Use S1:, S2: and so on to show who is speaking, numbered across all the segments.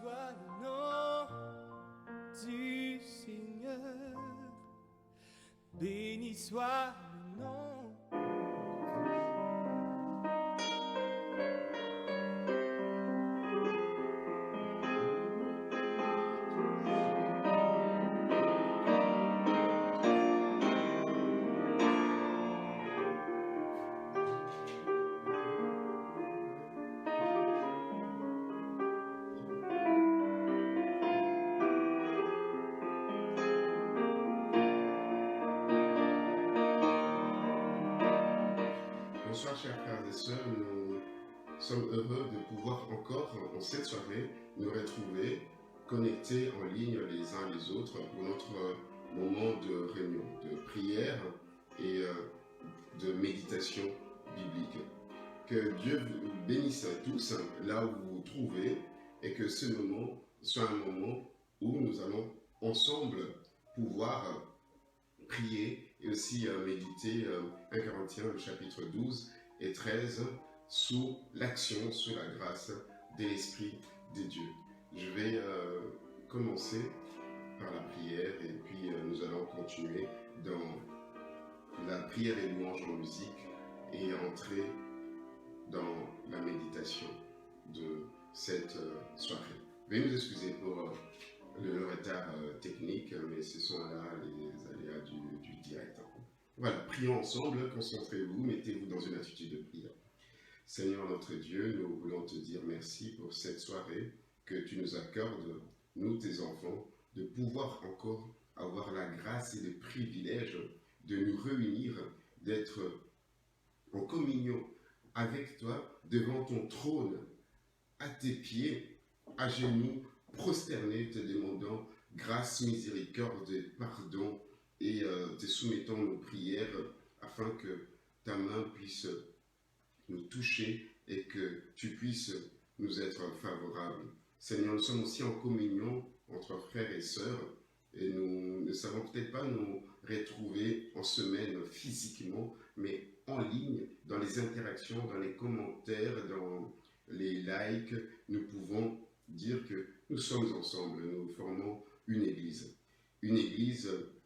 S1: soit le nom du Seigneur. Béni soit le nom.
S2: Bonsoir chers frères et sœurs, nous sommes heureux de pouvoir encore en cette soirée nous retrouver connectés en ligne les uns les autres pour notre moment de réunion, de prière et de méditation biblique. Que Dieu vous bénisse à tous là où vous vous trouvez et que ce moment soit un moment où nous allons ensemble pouvoir prier et aussi méditer 1 Corinthiens, le chapitre 12 et 13, sous l'action, sous la grâce de l'Esprit de Dieu. Je vais commencer par la prière et puis nous allons continuer dans la prière et louange en musique et entrer dans la méditation de cette soirée. Veuillez nous excuser pour le retard technique, mais ce sont là les aléas du direct. Voilà, prions ensemble, concentrez-vous, mettez-vous dans une attitude de prière. Seigneur notre Dieu, nous voulons te dire merci pour cette soirée que tu nous accordes, nous tes enfants, de pouvoir encore avoir la grâce et le privilège de nous réunir, d'être en communion avec toi devant ton trône, à tes pieds, à genoux, prosternés, te demandant grâce, miséricorde et pardon et te soumettons nos prières afin que ta main puisse nous toucher et que tu puisses nous être favorable. Seigneur, nous sommes aussi en communion entre frères et sœurs et nous ne savons peut-être pas nous retrouver en semaine physiquement, mais en ligne, dans les interactions, dans les commentaires, dans les likes, nous pouvons dire que nous sommes ensemble, nous formons une église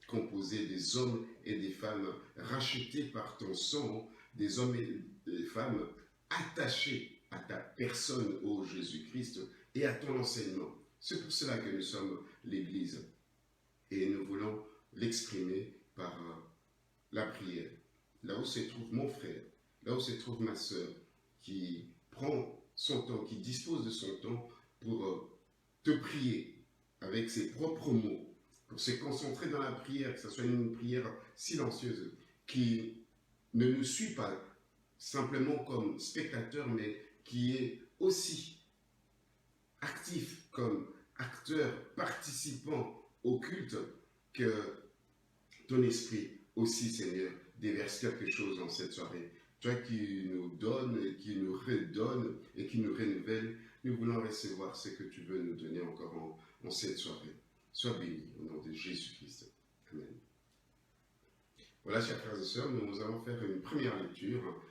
S2: composée des hommes et des femmes rachetés par ton sang, des hommes et des femmes attachés à ta personne, ô Jésus-Christ, et à ton enseignement. C'est pour cela que nous sommes l'église. Et nous voulons l'exprimer par la prière. Là où se trouve mon frère, là où se trouve ma sœur, qui prend son temps, qui dispose de son temps pour te prier avec ses propres mots, pour se concentrer dans la prière, que ce soit une prière silencieuse, qui ne nous suit pas simplement comme spectateur, mais qui est aussi actif comme acteur, participant au culte, que ton esprit aussi, Seigneur, déverse quelque chose dans cette soirée. Toi qui nous donnes, qui nous redonne et qui nous renouvelle, nous voulons recevoir ce que tu veux nous donner encore en cette soirée. Sois béni au nom de Jésus-Christ. Amen. Voilà, chers frères et sœurs, nous allons faire une première lecture.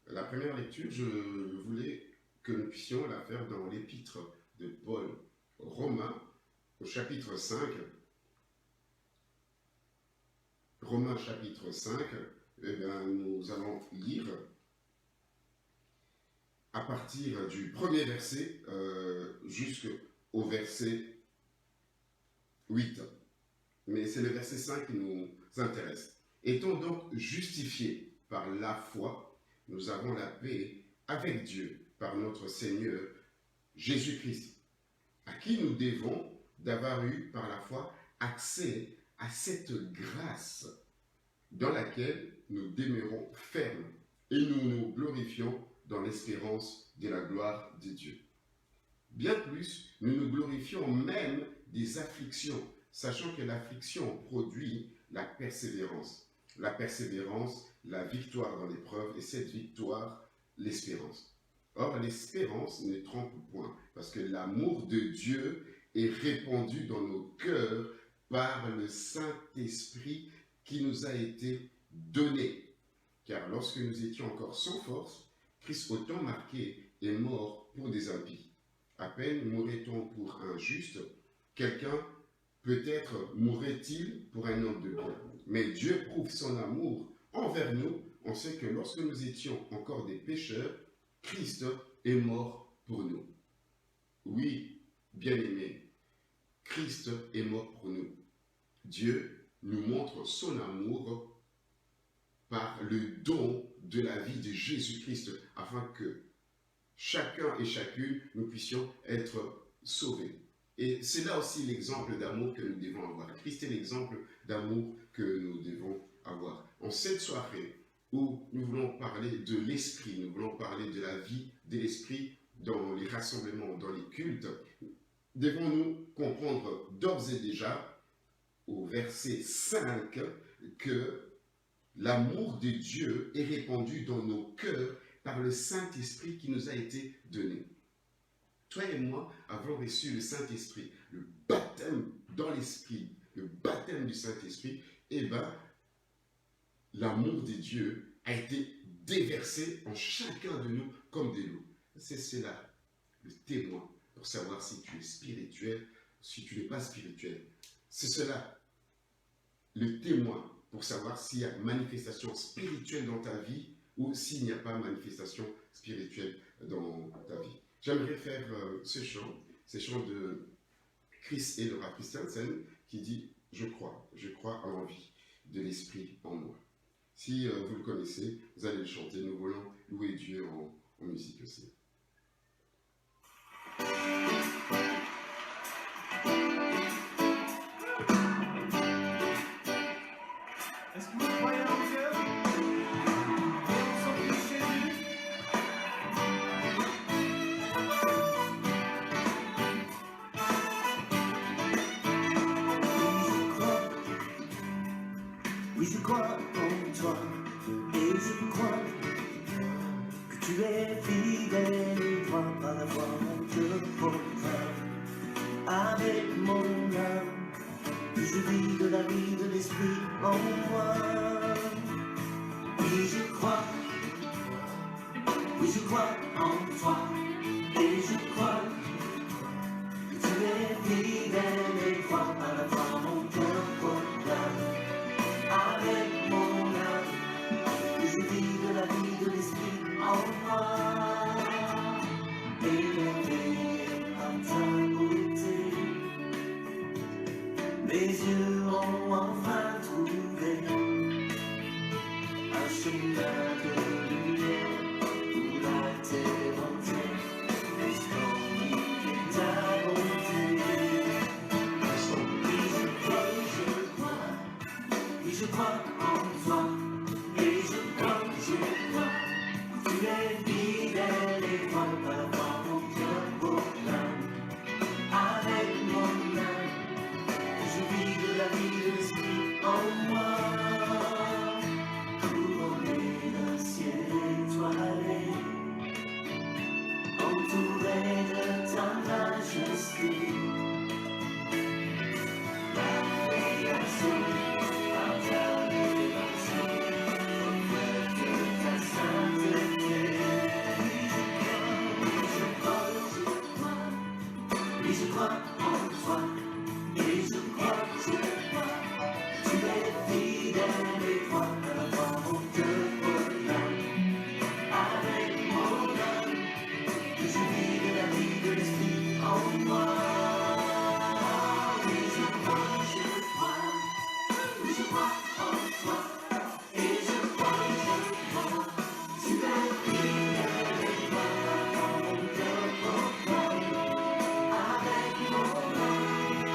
S2: La première lecture, je voulais que nous puissions la faire dans l'épître de Paul, Romains, au chapitre 5. Romains chapitre 5, eh bien, nous allons lire à partir du premier verset jusqu'au verset 8. Mais c'est le verset 5 qui nous intéresse. Étant donc justifiés par la foi, nous avons la paix avec Dieu par notre Seigneur Jésus-Christ, à qui nous devons d'avoir eu par la foi accès à cette grâce dans laquelle nous demeurons fermes et nous nous glorifions dans l'espérance de la gloire de Dieu. Bien plus, nous nous glorifions même des afflictions, sachant que l'affliction produit la persévérance, la victoire dans l'épreuve, et cette victoire, l'espérance. Or, l'espérance ne trompe point, parce que l'amour de Dieu est répandu dans nos cœurs par le Saint-Esprit qui nous a été donné. Car lorsque nous étions encore sans force, Christ, au temps marqué, est mort pour des impies. À peine mourrait-on pour un juste, quelqu'un peut-être mourrait-il pour un homme de bien. Mais Dieu prouve son amour envers nous. On sait que lorsque nous étions encore des pécheurs, Christ est mort pour nous. Oui, bien-aimés, Christ est mort pour nous. Dieu nous montre son amour par le don de la vie de Jésus-Christ, afin que chacun et chacune, nous puissions être sauvés. Et c'est là aussi l'exemple d'amour que nous devons avoir. Christ est l'exemple d'amour que nous devons avoir. En cette soirée où nous voulons parler de l'esprit, nous voulons parler de la vie de l'esprit dans les rassemblements, dans les cultes, devons-nous comprendre d'ores et déjà, au verset 5, que l'amour de Dieu est répandu dans nos cœurs par le Saint-Esprit qui nous a été donné. Toi et moi avons reçu le Saint-Esprit, le baptême dans l'Esprit, le baptême du Saint-Esprit. Et bien, l'amour de Dieu a été déversé en chacun de nous comme de l'eau. C'est cela, le témoin, pour savoir si tu es spirituel, si tu n'es pas spirituel. C'est cela, le témoin, pour savoir s'il y a manifestation spirituelle dans ta vie ou s'il n'y a pas manifestation spirituelle dans ta vie. J'aimerais faire ce chant de Chris et Laura Christensen qui dit « Je crois à l'envie de l'Esprit en moi ». Si vous le connaissez, vous allez le chanter. Nous voulons louer Dieu en musique aussi.
S1: Est-ce que vous croyez en Dieu? Vous sentez chez lui?
S3: Oui, je crois en toi, et je crois que tu es fidèle et droit par la voie mon cœur proclame. Avec mon âme, que je vis de la vie de l'esprit en moi. Oui, je crois en toi, et je crois que tu es fidèle et droit par la voie mon cœur proclame. Avec mon âme, que je vis de la vie de l'esprit en moi. Émerveillé par ta beauté, mes yeux ont enfin trouvé un chemin de lumière où la terre entière est ta bonté. Oui, je crois en toi, et je crois, que tu es fidèle et droit par la voie mon cœur proclame. Avec mon âme, que je vis de la vie de l'esprit en moi. Couronné d'un ciel étoilé, entouré de ta majesté. La création je crois en toi, et je crois, tu es fidèle et droit à la voie mon cœur proclame. Avec mon âme, que je vis de la vie de l'esprit en moi. Oui, je crois en toi, et je crois, tu es fidèle et droit à la voie mon cœur proclame. Avec mon âme,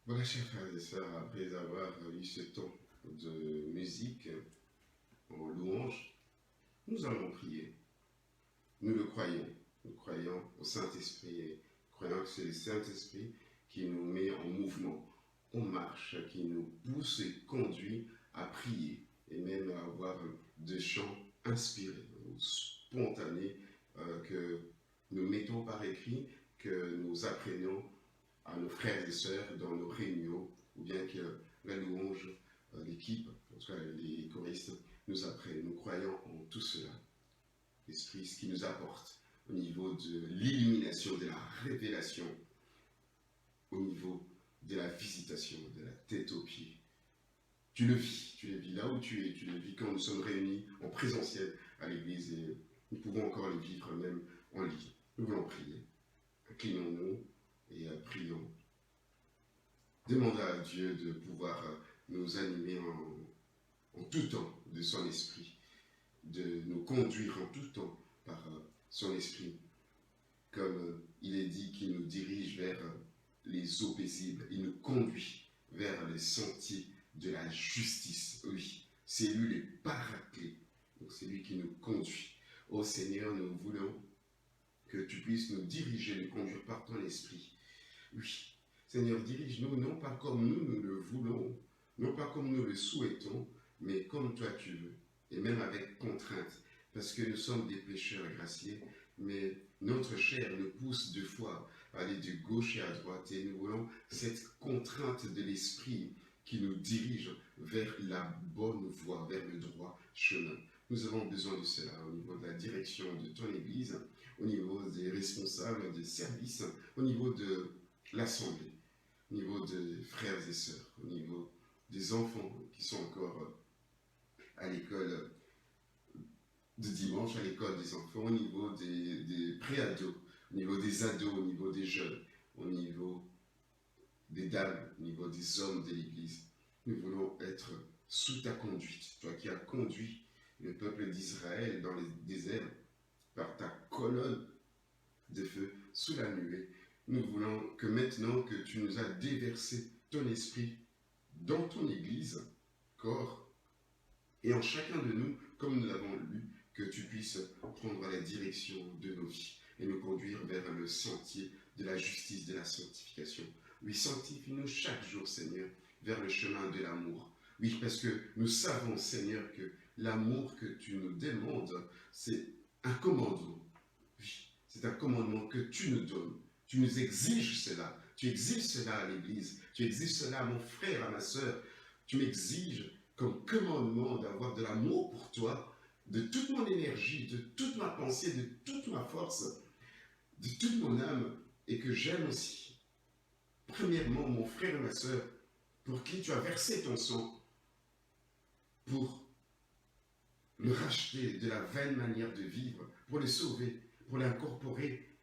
S2: Voilà, chers frères et sœurs, après avoir eu ce temps de musique en louange, nous allons prier. Nous le croyons. Nous croyons au Saint-Esprit et croyons que c'est le Saint-Esprit qui nous met en mouvement, en marche, qui nous pousse et conduit à prier et même à avoir des chants inspirés ou spontanés que nous mettons par écrit, que nous apprenons à nos frères et sœurs dans nos réunions, ou bien que la louange, l'équipe, en tout cas les choristes, nous apprennent. Nous croyons en tout cela. L'Esprit, ce qui nous apporte au niveau de l'illumination, de la révélation, au niveau de la visitation, de la tête aux pieds. Tu le vis là où tu es, tu le vis quand nous sommes réunis en présentiel à l'église et nous pouvons encore le vivre même en ligne. Nous voulons prier. Inclinons-nous et prions. Demandons à Dieu de pouvoir nous animer en tout temps de son esprit, de nous conduire en tout temps par son esprit. Comme il est dit qu'il nous dirige vers les eaux paisibles, il nous conduit vers les sentiers de la justice. Oui, c'est lui le paraclet, donc c'est lui qui nous conduit. Ô Seigneur, nous voulons que tu puisses nous diriger, nous conduire par ton esprit. Oui, Seigneur, dirige-nous, non pas comme nous le voulons, non pas comme nous le souhaitons, mais comme toi tu veux, et même avec contrainte, parce que nous sommes des pécheurs graciés, mais notre chair nous pousse deux fois à aller de gauche et à droite, et nous voulons cette contrainte de l'esprit qui nous dirige vers la bonne voie, vers le droit chemin. Nous avons besoin de cela au niveau de la direction de ton Église, au niveau des responsables des services, au niveau de l'Assemblée, au niveau des frères et sœurs, au niveau des enfants qui sont encore à l'école de dimanche, à l'école des enfants, au niveau des pré-ados, au niveau des ados, au niveau des jeunes, au niveau des dames, au niveau des hommes de l'Église. Nous voulons être sous ta conduite, toi qui as conduit le peuple d'Israël dans les déserts par ta colonne de feu sous la nuée. Nous voulons que maintenant que tu nous as déversé ton esprit dans ton Église, corps, et en chacun de nous, comme nous l'avons lu, que tu puisses prendre la direction de nos vies et nous conduire vers le sentier de la justice, de la sanctification. Oui, sanctifie-nous chaque jour, Seigneur, vers le chemin de l'amour. Oui, parce que nous savons, Seigneur, que l'amour que tu nous demandes, c'est un commandement. Oui, c'est un commandement que tu nous donnes. Tu nous exiges cela. Tu exiges cela à l'Église. Tu exiges cela à mon frère, à ma sœur. Tu m'exiges comme commandement d'avoir de l'amour pour toi, de toute mon énergie, de toute ma pensée, de toute ma force, de toute mon âme, et que j'aime aussi. Premièrement, mon frère et ma sœur, pour qui tu as versé ton sang, pour le racheter de la vaine manière de vivre, pour le sauver, pour l'incorporer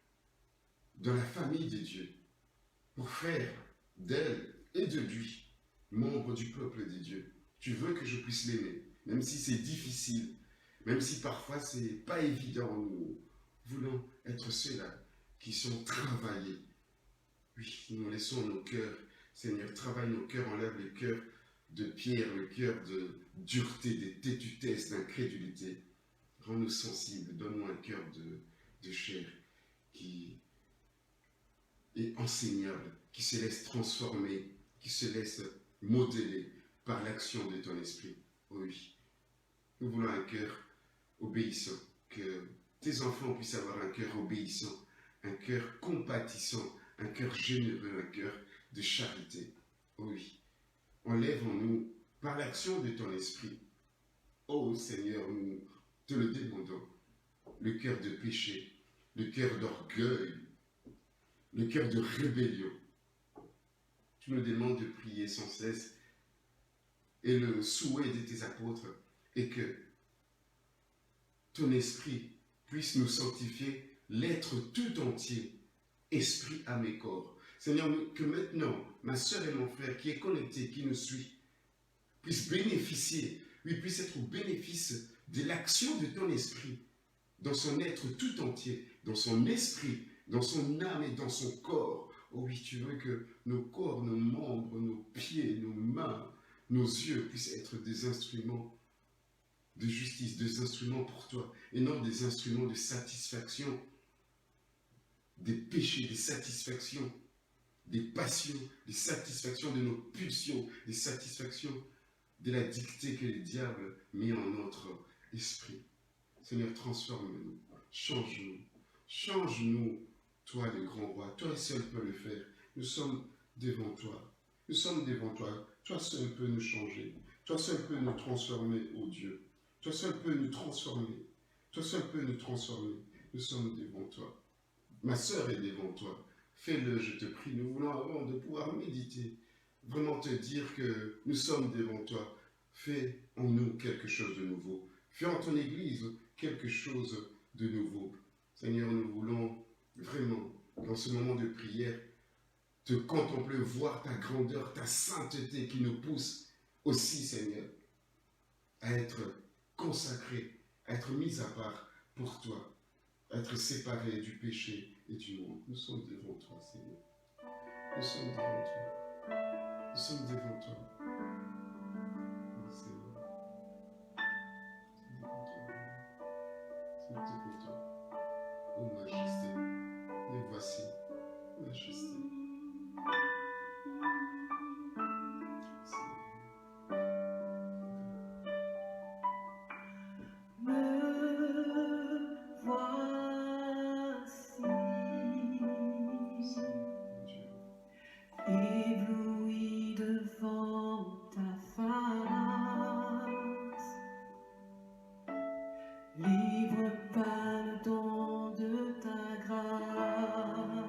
S2: dans la famille de Dieu. pour faire d'elle et de lui membre du peuple de Dieu. Tu veux que je puisse l'aimer, même si c'est difficile, même si parfois c'est pas évident. Nous voulons être ceux-là qui sont travaillés. Oui, nous laissons nos cœurs, Seigneur, travaille nos cœurs, enlève les cœurs de pierre, le cœur de dureté, de têtutesse, d'incrédulité. Rends-nous sensibles, donne-nous un cœur de chair qui est enseignable, qui se laisse transformer, qui se laisse modeler par l'action de ton esprit. Oui, nous voulons un cœur obéissant, que tes enfants puissent avoir un cœur obéissant, un cœur compatissant, un cœur généreux, un cœur de charité. Oui, enlève en nous, par l'action de ton esprit, ô Seigneur, nous te le demandons, le cœur de péché, le cœur d'orgueil, le cœur de rébellion. Tu nous demandes de prier sans cesse, et le souhait de tes apôtres est que ton esprit puisse nous sanctifier, l'être tout entier, esprit, âme et corps. Seigneur, que maintenant, ma soeur et mon frère qui est connecté, qui nous suit, puisse bénéficier, lui puisse être au bénéfice de l'action de ton esprit, dans son être tout entier, dans son esprit, dans son âme et dans son corps. Oh oui, tu veux que nos corps, nos membres, nos pieds, nos mains, nos yeux puissent être des instruments de justice, des instruments pour toi, et non des instruments de satisfaction, des péchés, des satisfactions, des passions, des satisfactions de nos pulsions, des satisfactions de la dictée que le diable met en notre esprit. Seigneur, transforme-nous, change-nous, change-nous, toi le grand roi, toi seul peux le faire. Nous sommes devant toi, nous sommes devant toi, toi seul peux nous changer, toi seul peux nous transformer, ô Dieu, toi seul peux nous transformer, toi seul peux nous transformer, nous sommes devant toi. Ma sœur est devant toi, fais-le, je te prie, nous voulons avant de pouvoir méditer, vraiment te dire que nous sommes devant toi, fais en nous quelque chose de nouveau, fais en ton Église quelque chose de nouveau. Seigneur, nous voulons vraiment, dans ce moment de prière, te contempler, voir ta grandeur, ta sainteté qui nous pousse aussi, Seigneur, à être consacrés, à être mis à part pour toi, à être séparés du péché et du monde. Nous sommes devant toi, Seigneur. Nous sommes devant toi. Nous sommes devant toi. Oui, Seigneur. Nous sommes devant toi. Ô Majesté, nous voici, Majesté.
S3: Me voici, ébloui devant ta face, libre par le don de ta grâce.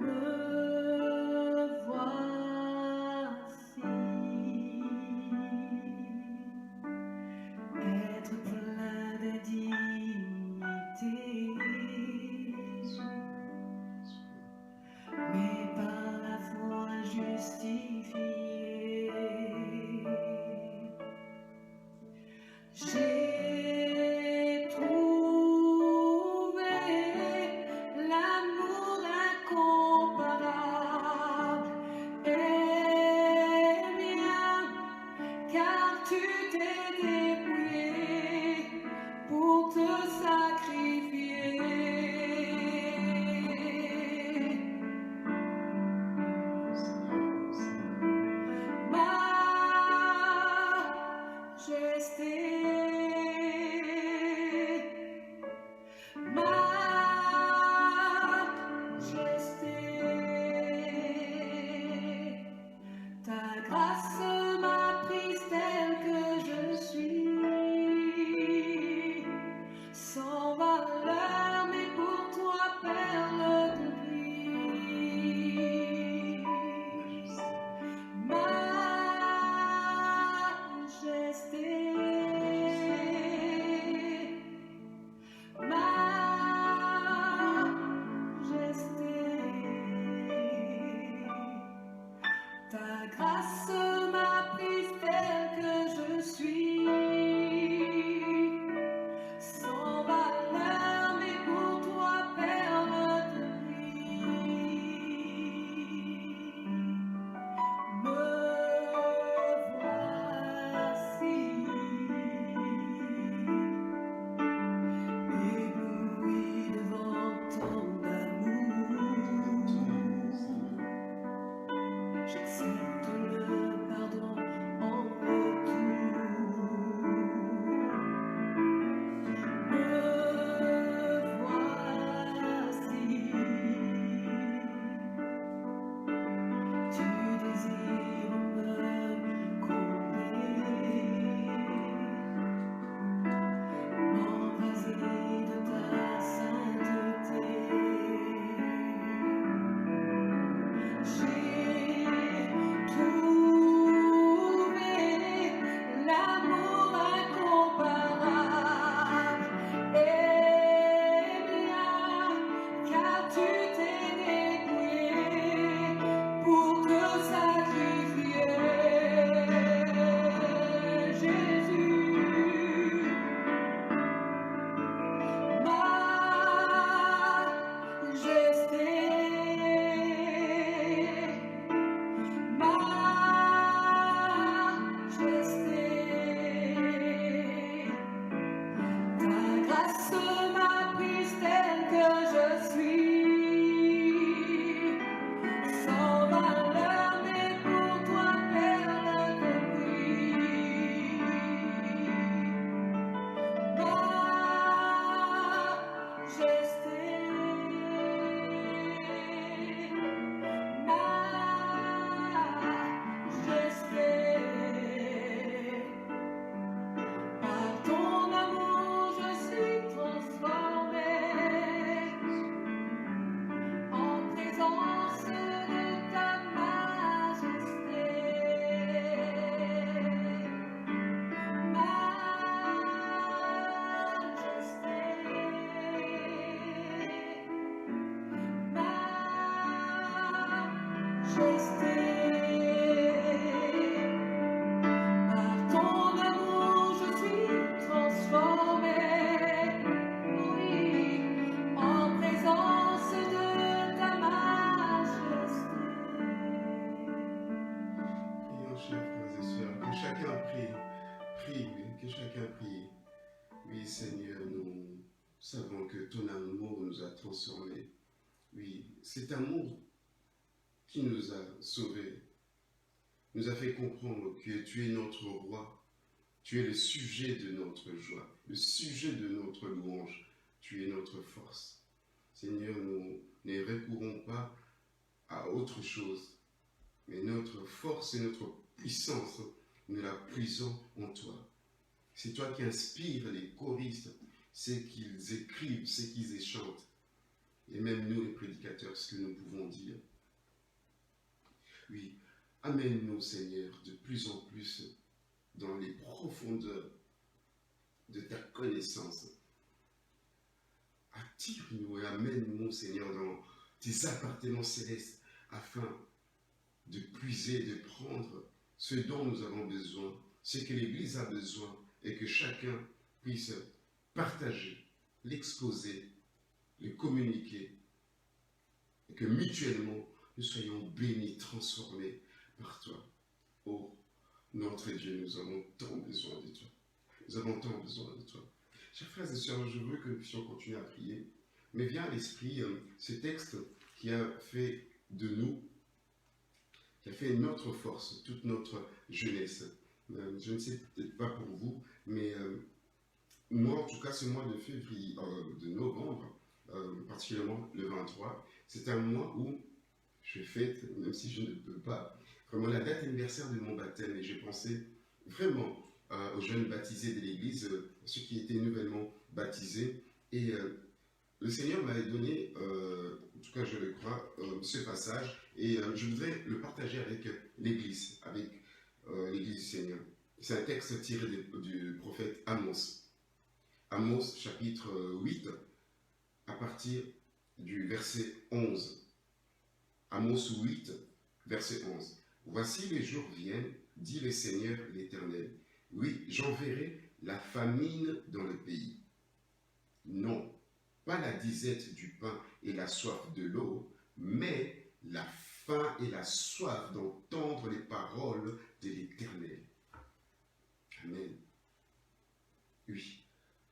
S3: Me voici, être plein d'indignité, mais par la foi
S2: Prions, chers frères et sœurs, que chacun prie, oui, que chacun prie. Oui, Seigneur, nous savons que ton amour nous a transformés. Oui, cet amour qui nous a sauvés, nous a fait comprendre que tu es notre roi, tu es le sujet de notre joie, le sujet de notre louange, tu es notre force. Seigneur, nous ne recourons pas à autre chose, mais notre force et notre puissance, nous la puisons en toi. C'est toi qui inspires les choristes, ce qu'ils écrivent, ce qu'ils chantent, et même nous les prédicateurs, ce que nous pouvons dire. Oui, amène-nous, Seigneur, de plus en plus dans les profondeurs de ta connaissance. Attire-nous et amène-nous, Seigneur, dans tes appartements célestes, afin de puiser, de prendre ce dont nous avons besoin, ce que l'Église a besoin, et que chacun puisse partager, l'exposer, le communiquer, et que mutuellement, nous soyons bénis, transformés par toi. Oh, notre Dieu, nous avons tant besoin de toi. Nous avons tant besoin de toi. Chers frères et sœurs, je veux que nous puissions continuer à prier, mais vient à l'esprit ce texte qui a fait de nous, qui a fait notre force, toute notre jeunesse. Je ne sais peut-être pas pour vous, mais moi, en tout cas, ce mois de février, de novembre, particulièrement le 23, c'est un mois où je fête, même si je ne peux pas, vraiment la date anniversaire de mon baptême, et j'ai pensé vraiment aux jeunes baptisés de l'Église, ceux qui étaient nouvellement baptisés, et le Seigneur m'avait donné, en tout cas je le crois, ce passage, et je voudrais le partager avec l'Église, avec l'Église du Seigneur. C'est un texte tiré du prophète Amos. Amos chapitre 8, à partir du verset 11. Amos 8, verset 11. Voici les jours viennent, dit le Seigneur l'Éternel. Oui, j'enverrai la famine dans le pays. Non, pas la disette du pain et la soif de l'eau, mais la faim et la soif d'entendre les paroles de l'Éternel. Amen. Oui,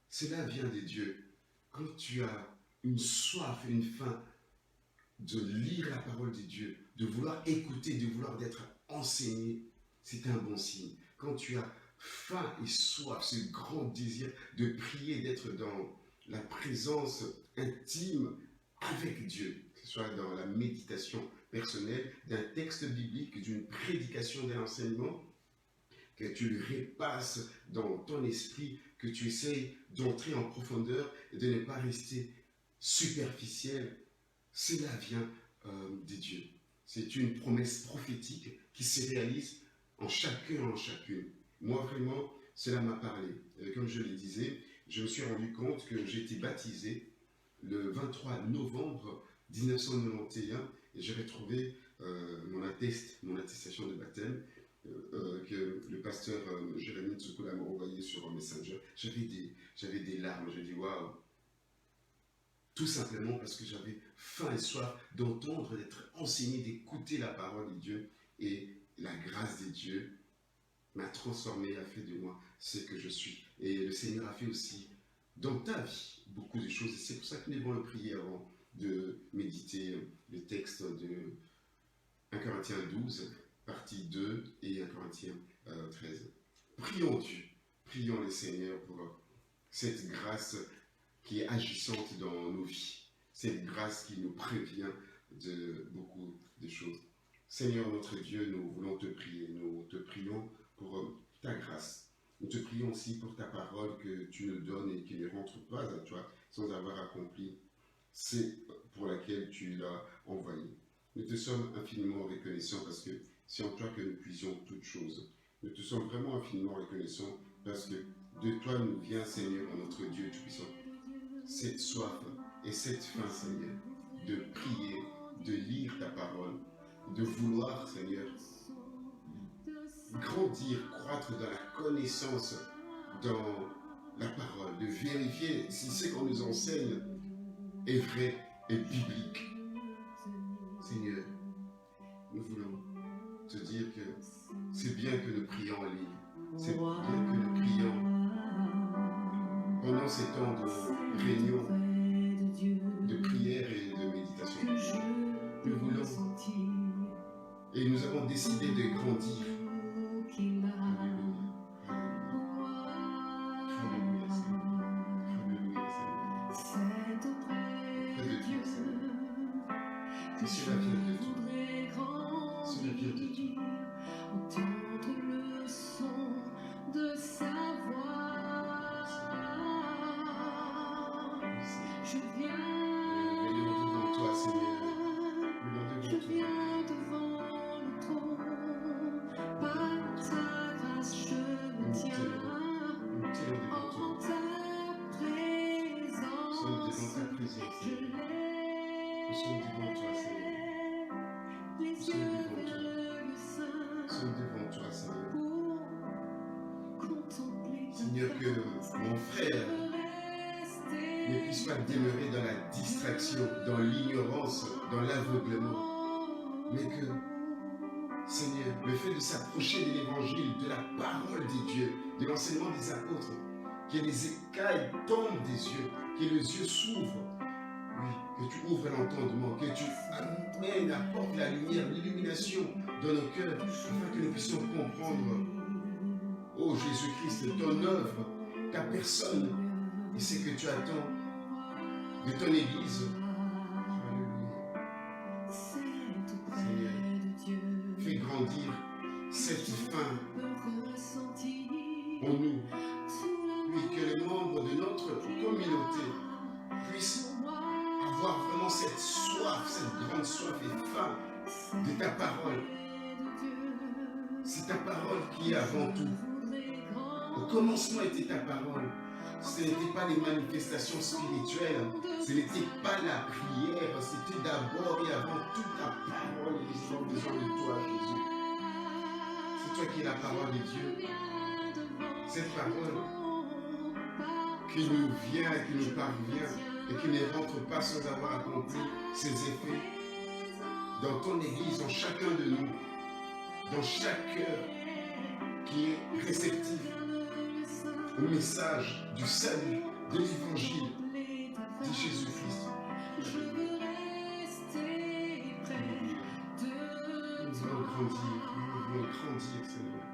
S2: cela vient de Dieu. Quand tu as une soif et une faim de lire la parole de Dieu, de vouloir écouter, de vouloir d'être enseigné, c'est un bon signe. Quand tu as faim et soif, ce grand désir de prier, d'être dans la présence intime avec Dieu, que ce soit dans la méditation personnelle, d'un texte biblique, d'une prédication, d'un enseignement, que tu le repasses dans ton esprit, que tu essayes d'entrer en profondeur et de ne pas rester superficiel, cela vient de Dieu. C'est une promesse prophétique qui se réalise en chacun, en chacune. Moi, vraiment, cela m'a parlé. Comme je le disais, je me suis rendu compte que j'ai été baptisé le 23 novembre 1991 et j'avais trouvé mon attestation de baptême que le pasteur Jérémie Tsoukoula m'a envoyé sur Messenger. J'avais des larmes, j'ai dit waouh! Tout simplement parce que j'avais faim et soif d'entendre, d'être enseigné, d'écouter la parole de Dieu. Et la grâce de Dieu m'a transformé, a fait de moi ce que je suis. Et le Seigneur a fait aussi dans ta vie beaucoup de choses. Et c'est pour ça que nous devons le prier avant de méditer le texte de 1 Corinthiens 12, partie 2 et 1 Corinthiens 13. Prions Dieu, prions le Seigneur pour cette grâce qui est agissante dans nos vies, cette grâce qui nous prévient de beaucoup de choses. Seigneur notre Dieu, nous voulons te prier, nous te prions pour ta grâce. Nous te prions aussi pour ta parole que tu nous donnes et qui ne rentre pas à toi sans avoir accompli c'est pour laquelle tu l'as envoyé. Nous te sommes infiniment reconnaissants parce que c'est en toi que nous puissions toutes choses. Nous te sommes vraiment infiniment reconnaissants parce que de toi nous vient, Seigneur, notre Dieu Tout-Puissant, cette soif et cette faim, Seigneur, de prier, de lire ta parole, de vouloir, Seigneur, grandir, croître dans la connaissance, dans la parole, de vérifier si ce qu'on nous enseigne est vrai et biblique. Seigneur, nous voulons te dire que c'est bien que nous prions en ligne, c'est bien que nous prions pendant ces temps de réunion, de prière et de méditation. Nous voulons et nous avons décidé de grandir. Cela vient de toi. Cela vient de toi.
S4: Entendre le son de sa voix. Je viens.
S2: Venons devant toi, Seigneur.
S4: Je
S2: Venons devant toi.
S4: viens devant le trône. Par ta grâce, je me tiens.
S2: Nous tenons devant toi.
S4: En ta
S2: Nous sommes devant
S4: présence.
S2: ta présence,
S4: Je
S2: Seigneur. Nous sommes devant toi, Seigneur.
S4: les
S2: Nous sommes
S4: yeux
S2: devant
S4: vers
S2: toi.
S4: le
S2: Nous
S4: sein
S2: sommes devant toi, Seigneur.
S4: pour contempler ta
S2: Seigneur, que mon frère
S4: rester
S2: ne puisse pas demeurer dans la distraction, dans l'ignorance, dans l'aveuglement, mais que, Seigneur, le fait de s'approcher de l'évangile, de la parole de Dieu, de l'enseignement des apôtres, que les écailles tombent des yeux, que les yeux s'ouvrent, oui, que tu ouvres l'entendement, que tu amènes, apportes la lumière, l'illumination dans nos cœurs, afin que nous puissions comprendre, ô Jésus-Christ, ton œuvre, ta personne, et ce que tu attends de ton Église. Alléluia. Seigneur, fais grandir cette faim en nous. Oui, que les membres de notre communauté puissent avoir vraiment cette soif, cette grande soif et faim de ta parole. C'est ta parole qui est avant tout. Au commencement était ta parole. Ce n'était pas les manifestations spirituelles, ce n'était pas la prière, c'était d'abord et avant tout ta parole. Et nous avons besoin de toi, Jésus. C'est toi qui es la parole de Dieu. Cette parole qui nous vient, qui nous parvient et qui ne rentre pas sans avoir accompli ses effets dans ton Église, dans chacun de nous, dans chaque cœur qui est réceptif au message du salut, de l'évangile de Jésus-Christ. Nous voulons grandir, Seigneur.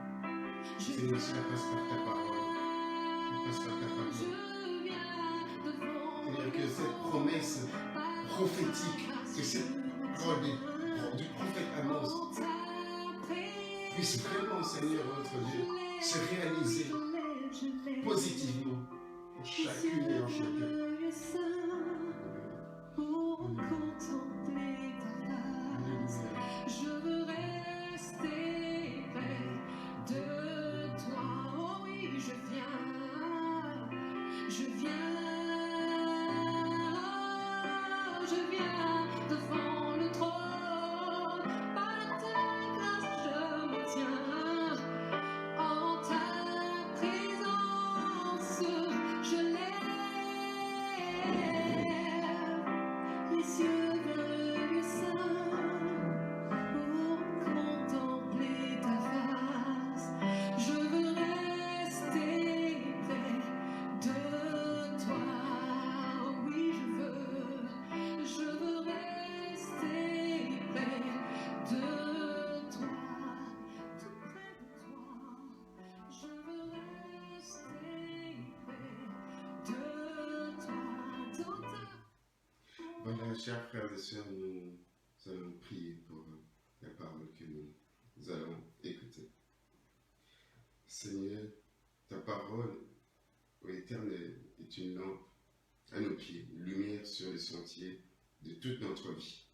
S2: Seigneur, cela passe par ta parole. Cela passe par ta parole. Seigneur, que cette promesse prophétique, que cette parole du prophète Amos puisse vraiment, Seigneur, notre Dieu, se réaliser positivement en chacune et en chacun.
S4: pour contempler ta face.
S2: chers frères et sœurs, nous allons prier pour la parole que nous allons écouter. Seigneur, ta parole, ô Éternel, est une lampe à nos pieds, une lumière sur les sentiers de toute notre vie.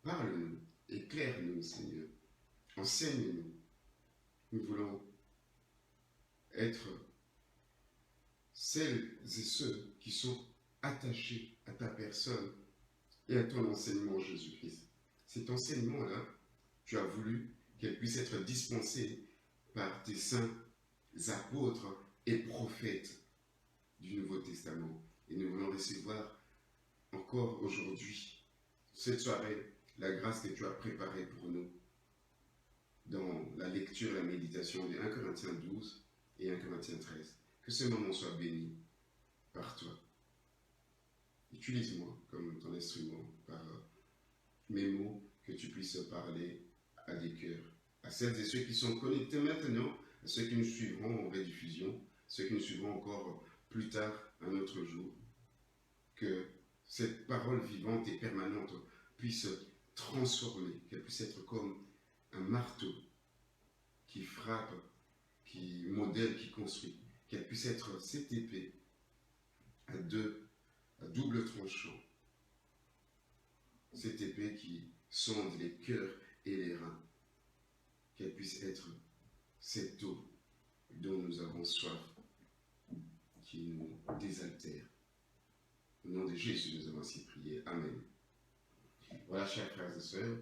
S2: Parle-nous, éclaire-nous, Seigneur, enseigne-nous. Nous voulons être celles et ceux qui sont attachés à ta personne et à ton enseignement, Jésus-Christ. Cet enseignement-là, tu as voulu qu'elle puisse être dispensée par tes saints apôtres et prophètes du Nouveau Testament. Et nous voulons recevoir encore aujourd'hui, cette soirée, la grâce que tu as préparée pour nous dans la lecture et la méditation de 1 Corinthiens 12 et 1 Corinthiens 13. Que ce moment soit béni par toi. Utilise-moi comme ton instrument par mes mots, que tu puisses parler à des cœurs, à celles et ceux qui sont connectés maintenant, à ceux qui nous suivront en rediffusion, ceux qui nous suivront encore plus tard, un autre jour. Que cette parole vivante et permanente puisse transformer, qu'elle puisse être comme un marteau qui frappe, qui modèle, qui construit, qu'elle puisse être cette épée à double tranchant, cette épée qui sonde les cœurs et les reins, qu'elle puisse être cette eau dont nous avons soif, qui nous désaltère. Au nom de Jésus, nous avons ainsi prié. Amen. Voilà, chers frères et sœurs,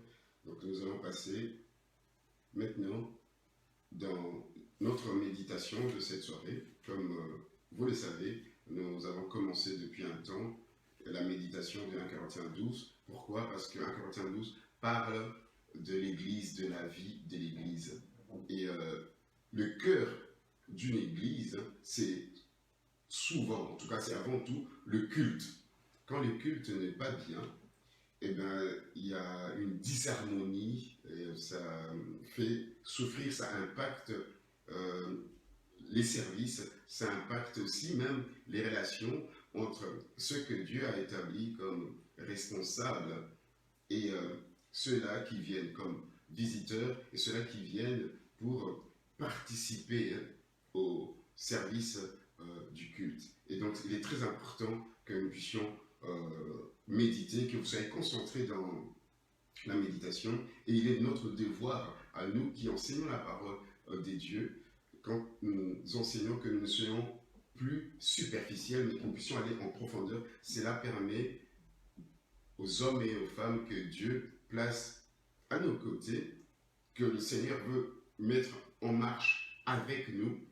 S2: donc nous allons passer maintenant dans notre méditation de cette soirée. Comme vous le savez, nous avons commencé depuis un temps la méditation de 1 Corinthiens 12. Pourquoi? Parce que 1 Corinthiens 12 parle de l'Église, de la vie de l'Église. Et le cœur d'une Église, c'est souvent, en tout cas c'est avant tout, le culte. Quand le culte n'est pas bien, eh bien, il y a une disharmonie, et ça fait souffrir, ça impacte les services, ça impacte aussi même les relations entre ceux que Dieu a établis comme responsables et ceux-là qui viennent comme visiteurs et ceux-là qui viennent pour participer au service du culte. Et donc, il est très important que nous puissions méditer, que vous soyez concentrés dans la méditation. Et il est notre devoir à nous qui enseignons la parole des dieux, quand nous enseignons, que nous ne soyons plus superficiels, mais que nous puissions aller en profondeur. Cela permet aux hommes et aux femmes que Dieu place à nos côtés, que le Seigneur veut mettre en marche avec nous.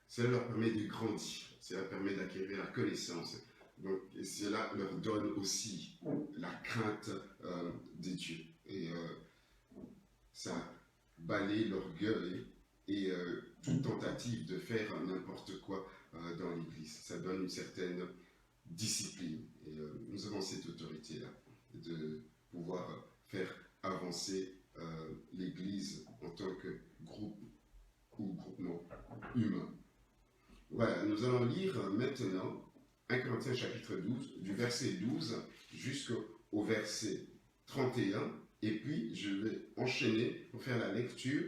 S2: Cela leur permet de grandir, cela permet d'acquérir la connaissance. Donc, et cela leur donne aussi la crainte des dieux. Et ça balaye l'orgueil et toute tentative de faire n'importe quoi dans l'Église. Ça donne une certaine discipline. Et nous avons cette autorité-là de pouvoir faire avancer l'Église en tant que groupe ou groupement humain. Voilà, nous allons lire maintenant 1 Corinthiens chapitre 12, du verset 12 jusqu'au verset 31, et puis je vais enchaîner pour faire la lecture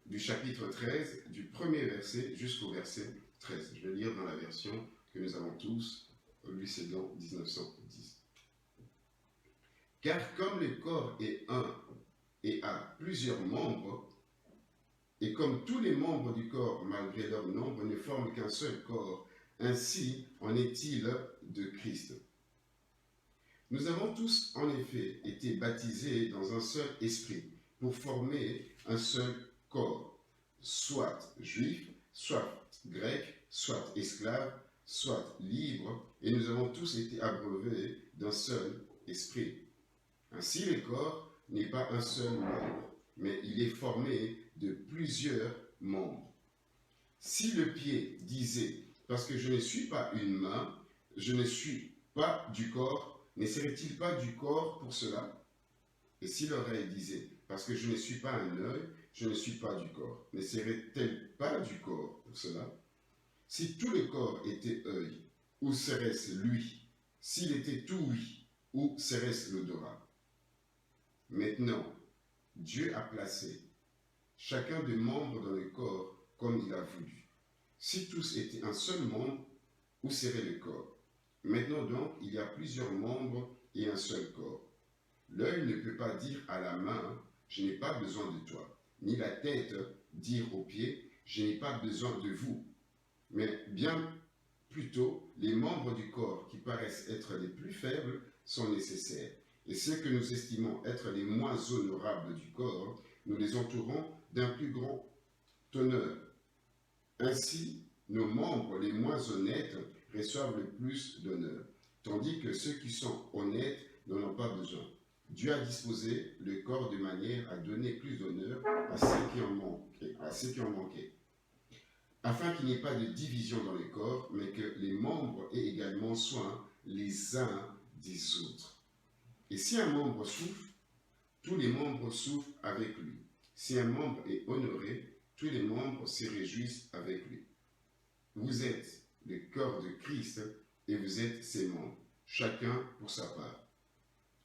S2: du chapitre 13, du premier verset jusqu'au verset 13. Je vais lire dans la version que nous avons tous, Louis Sédan, 1910. Car comme le corps est un et a plusieurs membres, et comme tous les membres du corps, malgré leur nombre, ne forment qu'un seul corps, ainsi en est-il de Christ. Nous avons tous, en effet, été baptisés dans un seul esprit, pour former un seul corps, soit juif, soit grec, soit esclave, soit libre, et nous avons tous été abreuvés d'un seul esprit. Ainsi, le corps n'est pas un seul membre, mais il est formé de plusieurs membres. Si le pied disait, parce que je ne suis pas une main, je ne suis pas du corps, ne serait-il pas du corps pour cela? Et si l'oreille disait, parce que je ne suis pas un œil, je ne suis pas du corps, ne serait-elle pas du corps pour cela? Si tout le corps était œil, où serait-ce lui? s'il était tout oui, où serait-ce l'odorat? Maintenant, Dieu a placé chacun des membres dans le corps comme il a voulu. Si tous étaient un seul membre, où serait le corps? Maintenant donc, il y a plusieurs membres et un seul corps. L'œil ne peut pas dire à la main, je n'ai pas besoin de toi, ni la tête dire aux pieds, je n'ai pas besoin de vous. Mais bien plutôt, les membres du corps qui paraissent être les plus faibles sont nécessaires. Et ceux que nous estimons être les moins honorables du corps, nous les entourons d'un plus grand honneur. Ainsi, nos membres les moins honnêtes reçoivent le plus d'honneur, tandis que ceux qui sont honnêtes n'en ont pas besoin. Dieu a disposé le corps de manière à donner plus d'honneur à ceux qui en manquaient, afin qu'il n'y ait pas de division dans le corps, mais que les membres aient également soin les uns des autres. Et si un membre souffre, tous les membres souffrent avec lui. Si un membre est honoré, tous les membres se réjouissent avec lui. Vous êtes le corps de Christ et vous êtes ses membres, chacun pour sa part.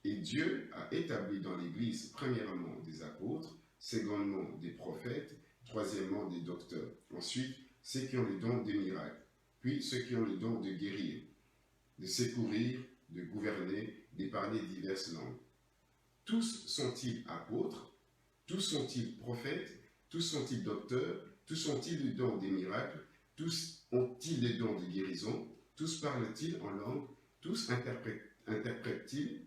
S2: Et Dieu a établi dans l'Église premièrement des apôtres, secondement des prophètes, troisièmement des docteurs. Ensuite, ceux qui ont le don des miracles, puis ceux qui ont le don de guérir, de secourir, de gouverner, de parler diverses langues. Tous sont-ils apôtres? Tous sont-ils prophètes? Tous sont-ils docteurs? Tous ont-ils le don des miracles? Tous ont-ils le don de guérison? Tous parlent-ils en langue? Tous interprètent-ils?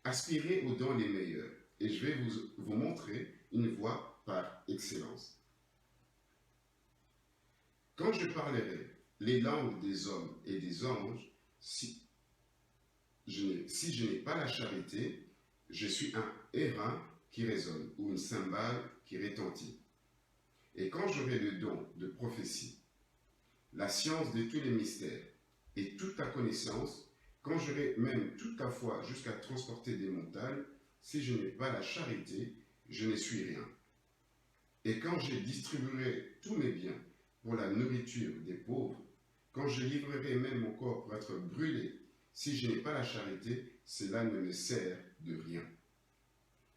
S2: Aspirez aux dons les meilleurs, et je vais vous montrer une voie par excellence. Quand je parlerai les langues des hommes et des anges, si je n'ai pas la charité, je suis un airain qui résonne ou une cymbale qui retentit. Et quand j'aurai le don de prophétie, la science de tous les mystères et toute la connaissance, quand j'aurai même toute la foi jusqu'à transporter des montagnes, si je n'ai pas la charité, je ne suis rien. Et quand je distribuerai tous mes biens pour la nourriture des pauvres, quand je livrerai même mon corps pour être brûlé, si je n'ai pas la charité, cela ne me sert de rien.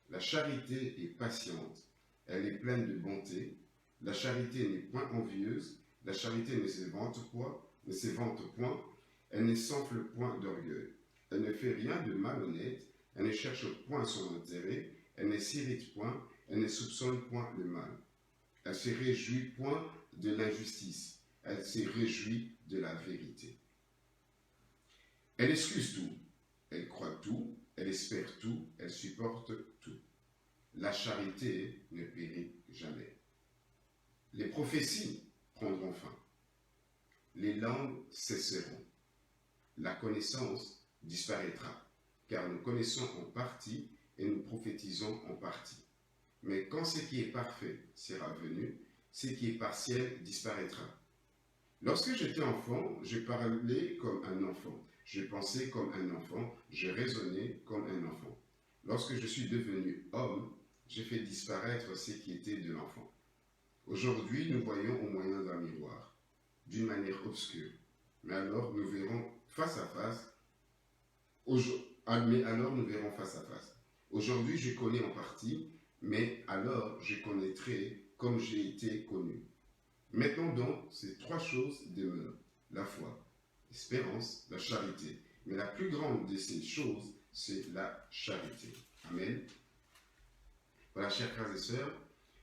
S2: La charité est patiente, elle est pleine de bonté. La charité n'est point envieuse, la charité ne se vante point, elle ne s'enfle point d'orgueil. Elle ne fait rien de malhonnête, elle ne cherche point son intérêt, elle ne s'irrite point, elle ne soupçonne point le mal. Elle se réjouit point de l'injustice, elle se réjouit de la vérité. Elle excuse tout, elle croit tout, elle espère tout, elle supporte tout. La charité ne périt jamais. Les prophéties prendront fin. Les langues cesseront. La connaissance disparaîtra, car nous connaissons en partie et nous prophétisons en partie. Mais quand ce qui est parfait sera venu, ce qui est partiel disparaîtra. Lorsque j'étais enfant, je parlais comme un enfant. Je pensais comme un enfant, je raisonnais comme un enfant. Lorsque je suis devenu homme, j'ai fait disparaître ce qui était de l'enfant. Aujourd'hui, nous voyons au moyen d'un miroir, d'une manière obscure. Mais alors nous verrons face à face. Aujourd'hui, je connais en partie, mais alors je connaîtrai comme j'ai été connu. Maintenant donc, ces trois choses demeurent: la foi, l'espérance, la charité. Mais la plus grande de ces choses, c'est la charité. Amen. Voilà, chers frères et sœurs,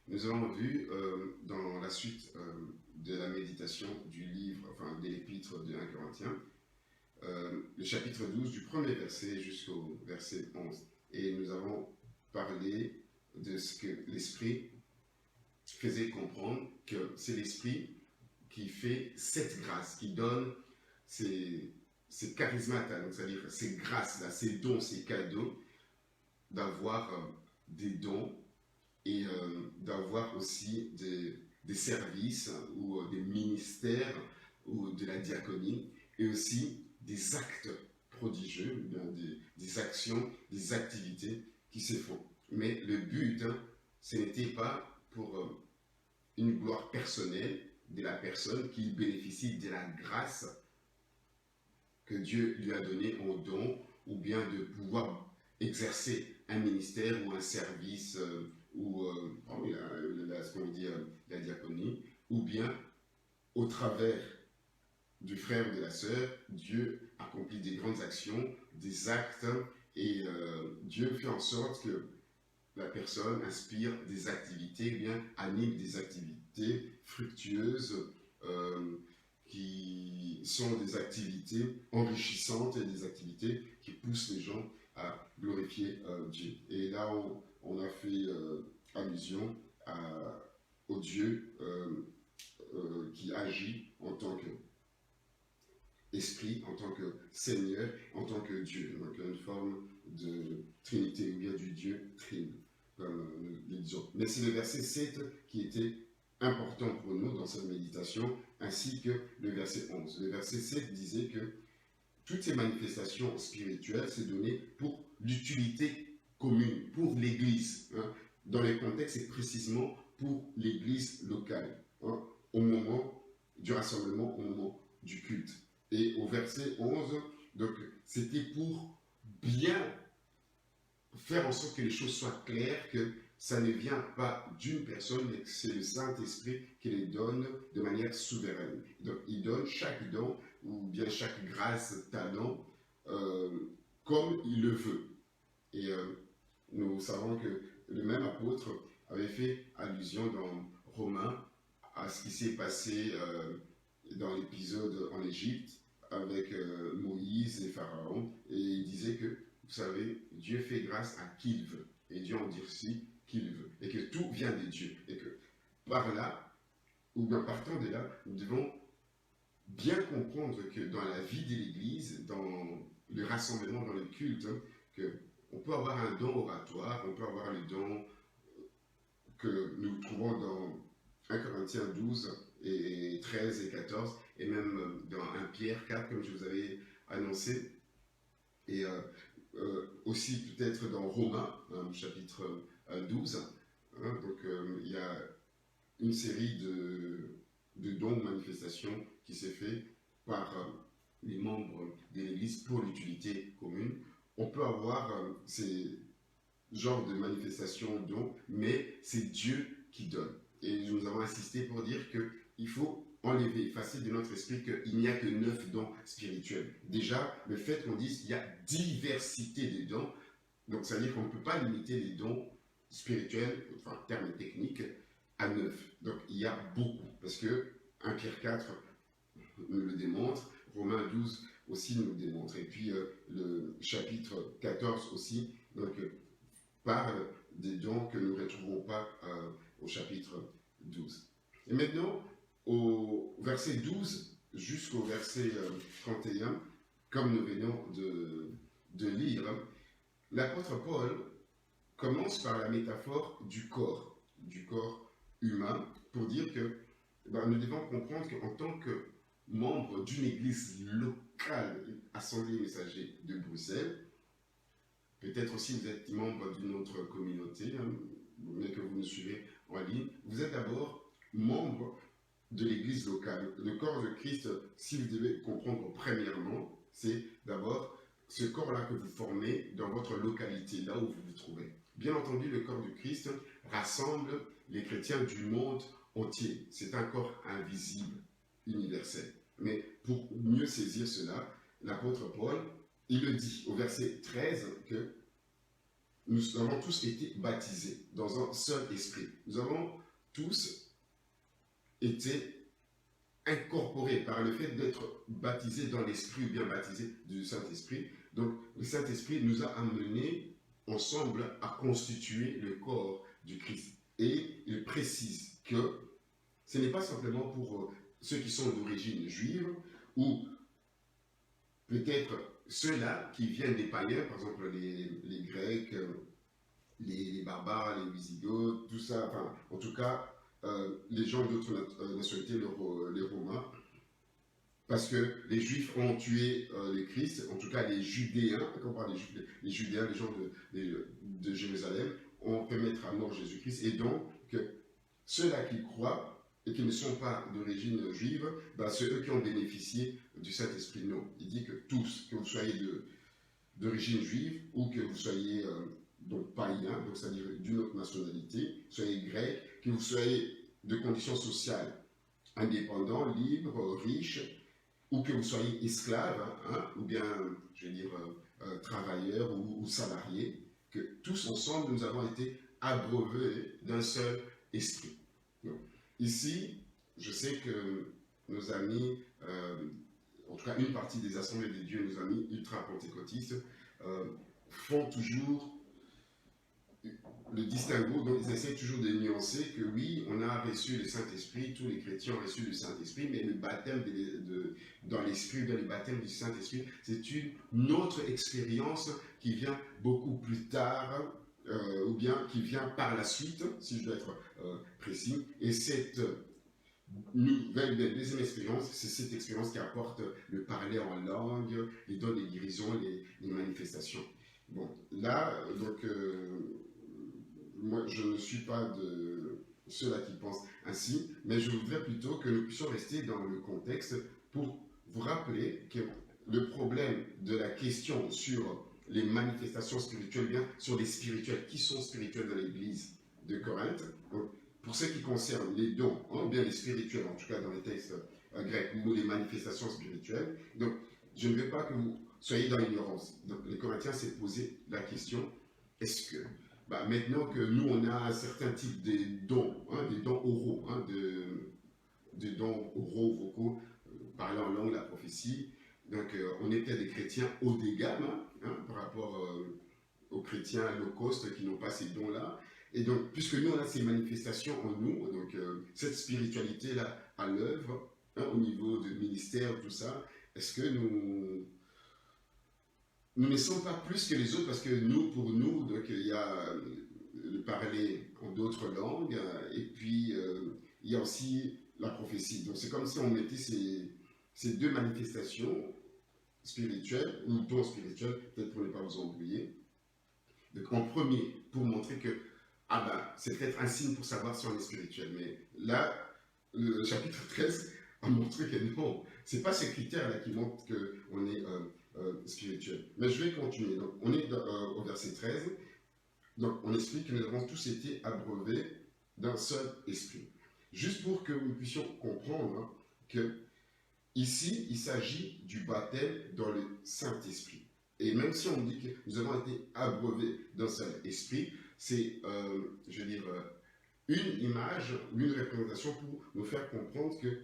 S2: nous avons vu dans la suite de la méditation du livre, de l'épître de 1 Corinthiens, le chapitre 12, du premier verset jusqu'au verset 11. Et nous avons parlé de ce que l'Esprit faisait comprendre, que c'est l'Esprit qui fait cette grâce, qui donne ces charismates, c'est-à-dire ces grâces-là, ces dons, ces cadeaux, d'avoir des dons et d'avoir aussi des services ou des ministères ou de la diaconie, et aussi des actes prodigieux, des actions, des activités qui se font. Mais le but, ce n'était pas pour une gloire personnelle de la personne qui bénéficie de la grâce que Dieu lui a donné en don, ou bien de pouvoir exercer un ministère ou un service, ce qu'on dit, la diaconie, ou bien au travers du frère ou de la sœur, Dieu accomplit des grandes actions, des actes, et Dieu fait en sorte que la personne inspire des activités, ou bien anime des activités fructueuses, qui sont des activités enrichissantes et des activités qui poussent les gens à glorifier Dieu. Et là, on a fait allusion au Dieu qui agit en tant qu'esprit, en tant que Seigneur, en tant que Dieu. Donc une forme de Trinité, ou bien du Dieu Trine, comme nous le disons. Mais c'est le verset 7 qui était important pour nous dans cette méditation, ainsi que le verset 11. Le verset 7 disait que toutes ces manifestations spirituelles, c'est donné pour l'utilité commune, pour l'Église. Dans les contextes, c'est précisément pour l'Église locale, au moment du rassemblement, au moment du culte. Et au verset 11, donc, c'était pour bien faire en sorte que les choses soient claires, que ça ne vient pas d'une personne, mais que c'est le Saint-Esprit qui les donne de manière souveraine. Donc, il donne chaque don, ou bien chaque grâce, talent, comme il le veut. Et nous savons que le même apôtre avait fait allusion dans Romains à ce qui s'est passé dans l'épisode en Égypte avec Moïse et Pharaon. Et il disait que, vous savez, Dieu fait grâce à qui il veut. Et Dieu endurcit qui il veut. Et que tout vient de Dieu. Et que par là, ou bien partant de là, nous devons bien comprendre que dans la vie de l'Église, dans le rassemblement, dans le culte, qu'on peut avoir un don oratoire, on peut avoir le don que nous trouvons dans 1 Corinthiens 12 et 13 et 14, et même dans 1 Pierre 4, comme je vous avais annoncé, et aussi peut-être dans Romains, chapitre 12. Donc il y a une série de dons, de manifestations qui s'est fait par les membres de l'Église pour l'utilité commune. On peut avoir ces genres de manifestations, dons, mais c'est Dieu qui donne. Et nous avons insisté pour dire qu'il faut enlever, effacer de notre esprit qu'il n'y a que 9 dons spirituels. Déjà, le fait qu'on dise qu'il y a diversité de dons, donc ça veut dire qu'on ne peut pas limiter les dons spirituels, enfin terme technique, à 9. Donc il y a beaucoup, parce que 1 Pierre 4 nous le démontre, Romains 12 aussi nous le démontre, et puis le chapitre 14 aussi, donc parle des dons que nous ne retrouvons pas au chapitre 12. Et maintenant, au verset 12 jusqu'au verset 31, comme nous venons de lire, l'apôtre Paul commence par la métaphore du corps humain, pour dire que nous devons comprendre qu'en tant que membre d'une église locale, Assemblée Messager de Bruxelles, peut-être aussi vous êtes membre d'une autre communauté, mais que vous nous suivez en ligne, vous êtes d'abord membre de l'église locale. Le corps de Christ, si vous devez comprendre premièrement, c'est d'abord ce corps-là que vous formez dans votre localité, là où vous vous trouvez. Bien entendu, le corps du Christ rassemble les chrétiens du monde entier. C'est un corps invisible, universel. Mais pour mieux saisir cela, l'apôtre Paul, il le dit au verset 13 que nous avons tous été baptisés dans un seul esprit. Nous avons tous été incorporés par le fait d'être baptisés dans l'esprit ou bien baptisés du Saint-Esprit. Donc le Saint-Esprit nous a amenés ensemble à constituer le corps du Christ. Et il précise que ce n'est pas simplement pour ceux qui sont d'origine juive ou peut-être ceux-là qui viennent des païens, par exemple les Grecs, les barbares, les Wisigoths, tout ça, enfin, en tout cas, les gens d'autres nationalités, les Romains, parce que les Juifs ont tué les Christ, en tout cas les Judéens, quand on parle des Judéens, les gens de Jérusalem, ont fait mettre à mort Jésus-Christ, et donc ceux-là qui croient et qui ne sont pas d'origine juive, ben, c'est eux qui ont bénéficié du Saint-Esprit. Non, il dit que tous, que vous soyez d'origine juive ou que vous soyez donc païen, donc c'est-à-dire d'une autre nationalité, soyez grec, que vous soyez de conditions sociales indépendants, libres, riches, ou que vous soyez esclave, hein, ou bien, je vais dire, travailleur ou salarié, que tous ensemble, nous avons été abreuvés d'un seul esprit. Donc, ici, je sais que nos amis, en tout cas une partie des assemblées de Dieu, nos amis ultra-pentecôtistes, font toujours le distinguo, donc ils essaient toujours de nuancer que oui, on a reçu le Saint-Esprit, tous les chrétiens ont reçu le Saint-Esprit, mais le baptême dans l'Esprit, dans le baptême du Saint-Esprit, c'est une autre expérience qui vient beaucoup plus tard, ou bien qui vient par la suite, si je dois être précis, et cette deuxième expérience, c'est cette expérience qui apporte le parler en langue, les dons, les guérisons, les manifestations. Bon, là, donc, moi, je ne suis pas de ceux-là qui pensent ainsi, mais je voudrais plutôt que nous puissions rester dans le contexte pour vous rappeler que le problème de la question sur les manifestations spirituelles, bien sur les spirituels, qui sont spirituels dans l'église de Corinthe, donc, pour ce qui concerne les dons, hein, bien les spirituels, en tout cas dans les textes grecs, ou les manifestations spirituelles, donc je ne veux pas que vous soyez dans l'ignorance. Donc les Corinthiens s'est posé la question, est-ce que maintenant que nous, on a un certain type de dons, hein, des dons oraux, hein, des dons oraux, vocaux, parler en langue, la prophétie, donc on était des chrétiens haut de gamme, hein, par rapport aux chrétiens low cost qui n'ont pas ces dons-là. Et donc, puisque nous, on a ces manifestations en nous, donc cette spiritualité-là à l'œuvre, hein, au niveau du ministère, tout ça, est-ce que nous ne sommes pas plus que les autres, parce que nous, pour nous, donc, il y a le parler en d'autres langues, et puis il y a aussi la prophétie. Donc c'est comme si on mettait ces deux manifestations spirituelles, ou dons spirituels, peut-être pour ne pas vous embrouiller. Donc en premier, pour montrer que, c'est peut-être un signe pour savoir si on est spirituel. Mais là, le chapitre 13 a montré que non, c'est pas ces critères-là qui montrent qu'on est spirituel. Mais je vais continuer. Donc, on est au verset 13. Donc, on explique que nous avons tous été abreuvés d'un seul esprit. Juste pour que nous puissions comprendre que ici, il s'agit du baptême dans le Saint-Esprit. Et même si on dit que nous avons été abreuvés d'un seul esprit, c'est, je veux dire, une image, une représentation pour nous faire comprendre que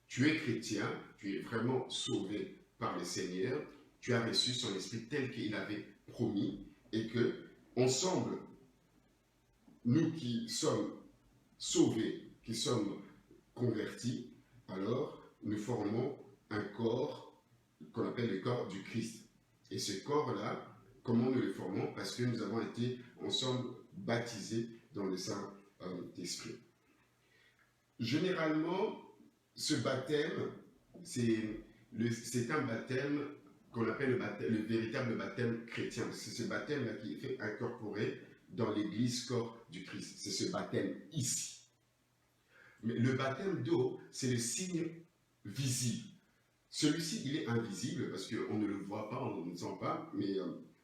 S2: tu es chrétien, tu es vraiment sauvé par le Seigneur, tu as reçu son esprit tel qu'il avait promis, et que, ensemble, nous qui sommes sauvés, qui sommes convertis, alors nous formons un corps qu'on appelle le corps du Christ. Et ce corps-là, comment nous le formons? Parce que nous avons été ensemble baptisés dans le Saint-Esprit. Généralement, ce baptême, c'est un baptême qu'on appelle le véritable baptême chrétien. C'est ce baptême-là qui est fait incorporé dans l'église corps du Christ. C'est ce baptême ici. Mais le baptême d'eau, c'est le signe visible. Celui-ci, il est invisible parce qu'on ne le voit pas, on ne le sent pas, mais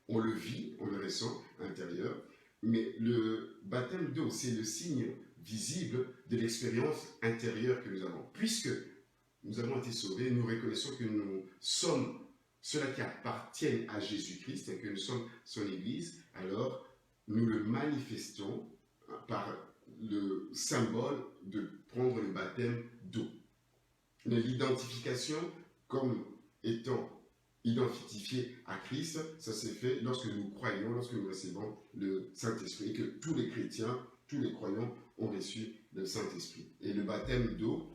S2: on le vit, on le ressent à l'intérieur. Mais le baptême d'eau, c'est le signe visible de l'expérience intérieure que nous avons. Puisque nous avons été sauvés, nous reconnaissons que nous sommes ceux-là qui appartiennent à Jésus-Christ et que nous sommes son Église, alors nous le manifestons par le symbole de prendre le baptême d'eau. L'identification comme étant identifié à Christ, ça s'est fait lorsque nous croyons, lorsque nous recevons le Saint-Esprit, et que tous les chrétiens, tous les croyants ont reçu le Saint-Esprit. Et le baptême d'eau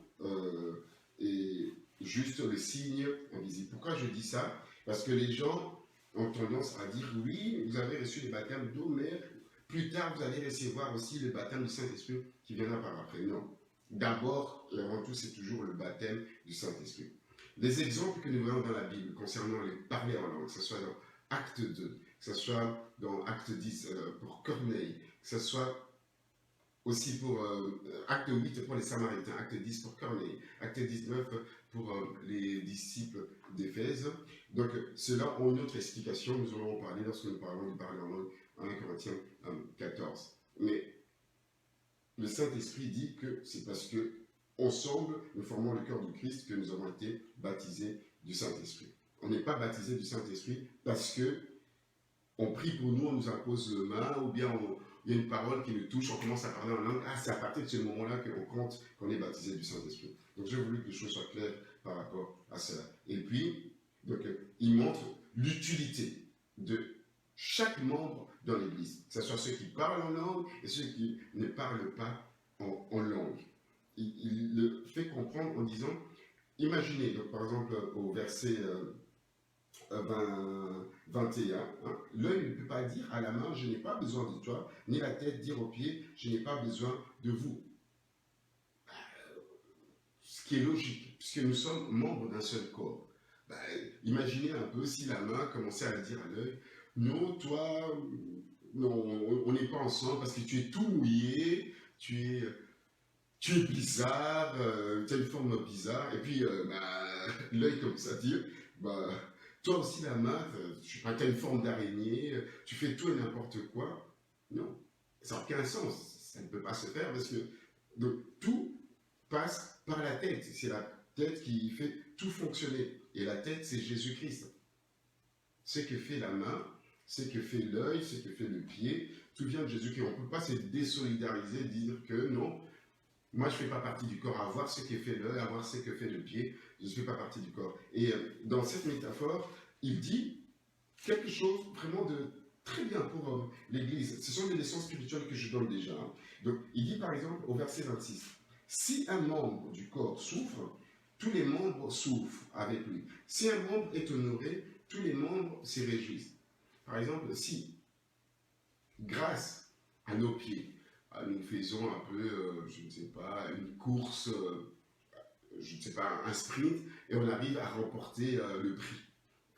S2: est juste le signe invisible. Pourquoi je dis ça? Parce que les gens ont tendance à dire, oui, vous avez reçu le baptême d'eau, mais plus tard, vous allez recevoir aussi le baptême du Saint-Esprit qui viendra par après. Non. D'abord, et avant tout, c'est toujours le baptême du Saint-Esprit. Les exemples que nous voyons dans la Bible concernant les parler en langue, que ce soit dans Acte 2, que ce soit dans Acte 10 pour Corneille, que ce soit aussi pour acte 8 pour les Samaritains, acte 10 pour Corneille, acte 19 pour les disciples d'Éphèse. Donc, cela ont une autre explication, nous en avons parlé lorsque nous parlons du parler en langue en 1 Corinthiens 14. Mais le Saint-Esprit dit que c'est parce que ensemble, nous formons le corps du Christ que nous avons été baptisés du Saint-Esprit. On n'est pas baptisé du Saint-Esprit parce que on prie pour nous, on nous impose le main, ou bien il y a une parole qui nous touche, on commence à parler en langue. Ah, c'est à partir de ce moment-là qu'on compte qu'on est baptisé du Saint-Esprit. Donc j'ai voulu que les choses soient claires par rapport à cela. Et puis, donc, il montre l'utilité de chaque membre dans l'Église, que ce soit ceux qui parlent en langue et ceux qui ne parlent pas en langue. Il le fait comprendre en disant, imaginez, donc par exemple au verset 21, hein, l'œil ne peut pas dire à la main, je n'ai pas besoin de toi, ni la tête dire aux pieds, je n'ai pas besoin de vous. Ce qui est logique, puisque nous sommes membres d'un seul corps. Imaginez un peu si la main commençait à dire à l'œil, non, toi, non, on n'est pas ensemble parce que tu es tout mouillé, tu es bizarre, tu as une forme bizarre, et puis l'œil commence à dire, toi aussi la main, tu as une forme d'araignée, tu fais tout et n'importe quoi. Non, ça n'a aucun sens, ça ne peut pas se faire parce que donc, tout passe par la tête, c'est la tête qui fait tout fonctionner, et la tête c'est Jésus-Christ. Ce que fait la main, ce que fait l'œil, ce que fait le pied, tout vient de Jésus-Christ. On ne peut pas se désolidariser, dire que non, moi je ne fais pas partie du corps, à voir ce que fait l'œil, à voir ce que fait le pied, je ne fais pas partie du corps. Et dans cette métaphore, il dit quelque chose vraiment de très bien pour l'Église. Ce sont des leçons spirituelles que je donne déjà. Donc il dit par exemple au verset 26, si un membre du corps souffre, tous les membres souffrent avec lui. Si un membre est honoré, tous les membres se réjouissent. Par exemple, si, grâce à nos pieds, nous faisons un peu, je ne sais pas, une course, je ne sais pas, un sprint, et on arrive à remporter le prix,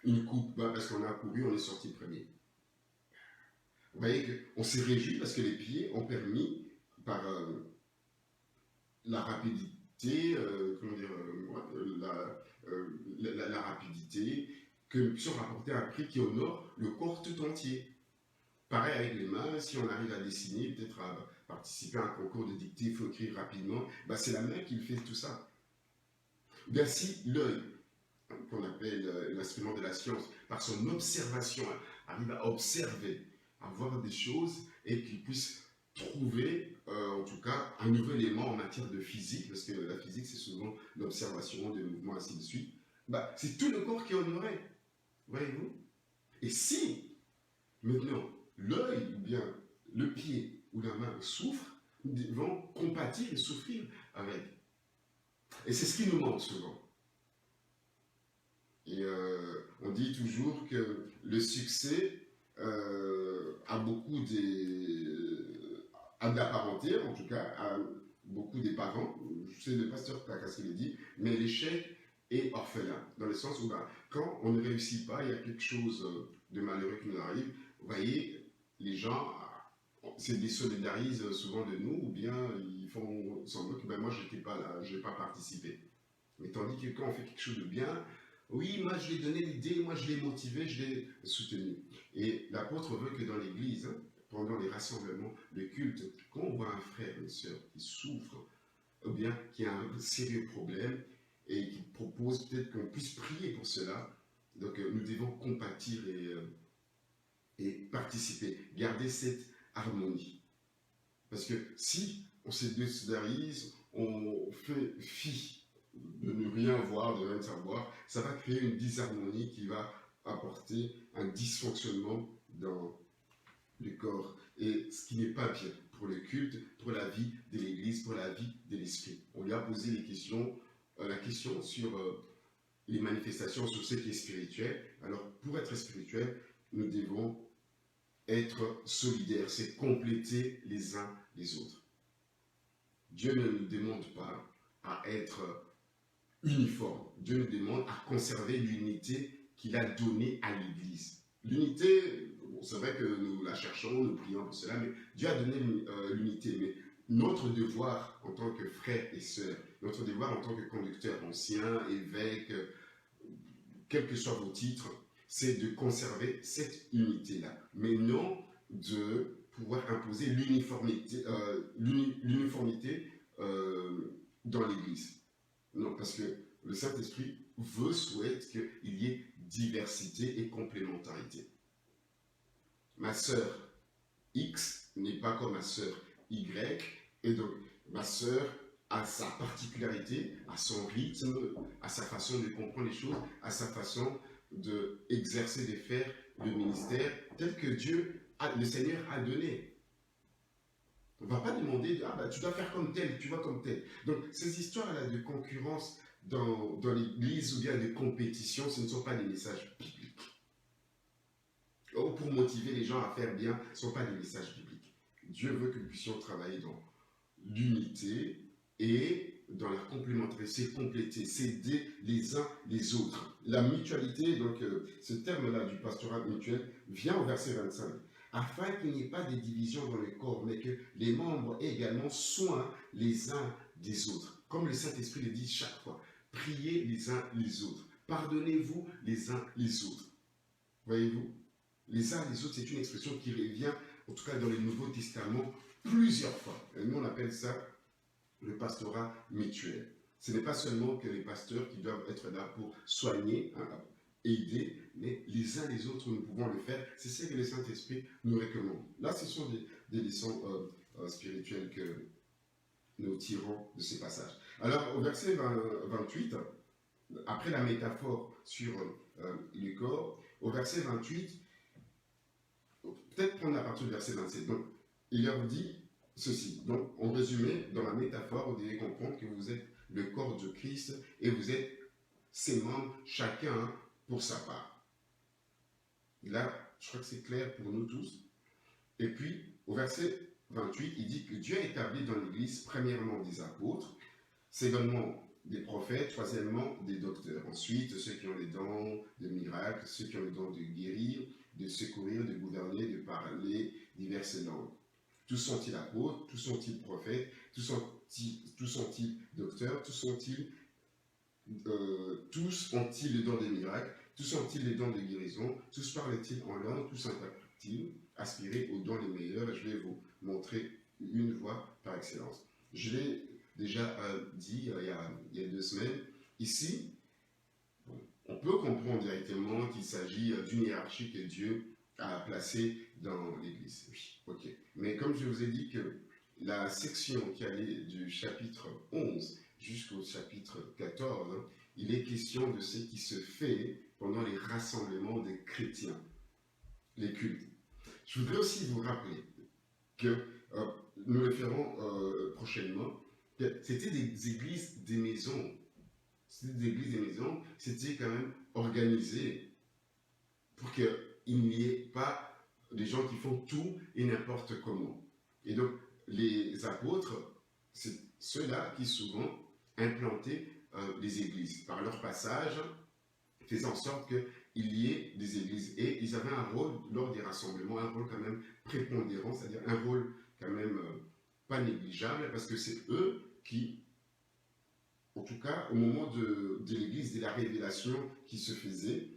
S2: une coupe, parce qu'on a couru, on est sorti premier. Vous voyez qu'on s'est réjoui parce que les pieds ont permis, par la rapidité, comment dire, la rapidité, que nous puissions rapporter un prix qui honore le corps tout entier. Pareil avec les mains, si on arrive à dessiner, peut-être à participer à un concours de dictée, il faut écrire rapidement, c'est la main qui fait tout ça. Bien si l'œil, qu'on appelle l'instrument de la science, par son observation, arrive à observer, à voir des choses et qu'il puisse trouver, en tout cas, un nouvel élément en matière de physique, parce que la physique, c'est souvent l'observation des mouvements, ainsi de suite, c'est tout le corps qui est honoré, voyez-vous. Et si, maintenant, l'œil ou bien le pied ou la main souffrent, nous devons compatir et souffrir avec. Et c'est ce qui nous manque souvent. Et on dit toujours que le succès a beaucoup a de la parenté, en tout cas, a beaucoup des parents. C'est le pasteur Placas qui le dit, mais l'échec est orphelin, dans le sens où quand on ne réussit pas, il y a quelque chose de malheureux qui nous arrive. Vous voyez, les gens se désolidarisent souvent de nous, ou bien ils font semblant que moi je n'étais pas là, je n'ai pas participé. Mais tandis que quand on fait quelque chose de bien, oui, moi je lui ai donné l'idée, moi je l'ai motivé, je l'ai soutenu. Et l'apôtre veut que dans l'église, pendant les rassemblements, le culte, quand on voit un frère, une sœur qui souffre, ou bien qui a un sérieux problème, et qui propose peut-être qu'on puisse prier pour cela, donc nous devons compatir et participer, garder cette harmonie. Parce que si on se désolidarise, on fait fi de ne rien voir, de rien savoir, ça va créer une disharmonie qui va apporter un dysfonctionnement dans le corps. Et ce qui n'est pas bien pour le culte, pour la vie de l'Église, pour la vie de l'Esprit. On lui a posé la question sur les manifestations, sur ce qui est spirituel. Alors, pour être spirituel, nous devons être solidaires, c'est compléter les uns les autres. Dieu ne nous demande pas à être uniforme. Dieu nous demande à conserver l'unité qu'il a donnée à l'Église. L'unité, c'est vrai que nous la cherchons, nous prions pour cela, mais Dieu a donné l'unité. Mais notre devoir en tant que frères et sœurs, notre devoir en tant que conducteurs anciens, évêques, quels que soient vos titres, c'est de conserver cette unité-là, mais non de pouvoir imposer l'uniformité dans l'Église. Non, parce que le Saint-Esprit souhaite qu'il y ait diversité et complémentarité. Ma sœur X n'est pas comme ma sœur Y, et donc ma sœur a sa particularité, a son rythme, a sa façon de comprendre les choses, a sa façon d'exercer, de faire le ministère tel que le Seigneur a donné. On ne va pas demander, tu dois faire comme tel, tu vas comme tel. Donc ces histoires-là de concurrence dans l'Église ou bien de compétition, ce ne sont pas des messages bibliques. Ou pour motiver les gens à faire bien, ce ne sont pas des messages bibliques. Dieu veut que nous puissions travailler dans l'unité et dans la complémentarité, c'est compléter, s'aider les uns les autres. La mutualité, donc ce terme-là du pastorat mutuel, vient au verset 25. Afin qu'il n'y ait pas de division dans le corps, mais que les membres aient également soin les uns des autres. Comme le Saint-Esprit le dit chaque fois, priez les uns les autres, pardonnez-vous les uns les autres. Voyez-vous, les uns les autres, c'est une expression qui revient, en tout cas dans le Nouveau Testament, plusieurs fois. Et nous, on appelle ça le pastorat mutuel. Ce n'est pas seulement que les pasteurs qui doivent être là pour soigner, aider, mais les uns les autres, nous pouvons le faire. C'est ce que le Saint-Esprit nous recommande. Là, ce sont des leçons spirituelles que nous tirons de ces passages. Alors, au verset 28, après la métaphore sur le corps, au verset 28, peut-être prendre à partir du verset 27. Donc, il leur dit ceci. Donc, en résumé, dans la métaphore, vous devez comprendre que vous êtes le corps de Christ et vous êtes ses membres, chacun pour sa part. Là, je crois que c'est clair pour nous tous. Et puis, au verset 28, il dit que Dieu a établi dans l'Église, premièrement, des apôtres, secondement, des prophètes, troisièmement, des docteurs. Ensuite, ceux qui ont les dons de miracles, ceux qui ont le don de guérir, de secourir, de gouverner, de parler diverses langues. Tous sont-ils apôtres, tous sont-ils prophètes, tous sont-ils docteurs, tous ont-ils le don des miracles, tous ont-ils les dons de guérison, tous parlent-ils en langue, tous interprètent-ils, aspirez aux dons les meilleurs, et je vais vous montrer une voie par excellence. Je l'ai déjà dit il y a 2 semaines, ici, on peut comprendre directement qu'il s'agit d'une hiérarchie que Dieu a placée dans l'Église. Oui, ok. Mais comme je vous ai dit que la section qui allait du chapitre 11 jusqu'au chapitre 14, il est question de ce qui se fait pendant les rassemblements des chrétiens, les cultes. Je voudrais aussi vous rappeler que nous le ferons prochainement, que c'était des églises des maisons. C'était des églises des maisons, c'était quand même organisé pour qu'il n'y ait pas des gens qui font tout et n'importe comment. Et donc, les apôtres, c'est ceux-là qui souvent implantaient les églises par leur passage, faisant en sorte qu'il y ait des églises. Et ils avaient un rôle lors des rassemblements, un rôle quand même prépondérant, c'est-à-dire un rôle quand même pas négligeable, parce que c'est eux qui, en tout cas au moment de l'église, de la révélation qui se faisait,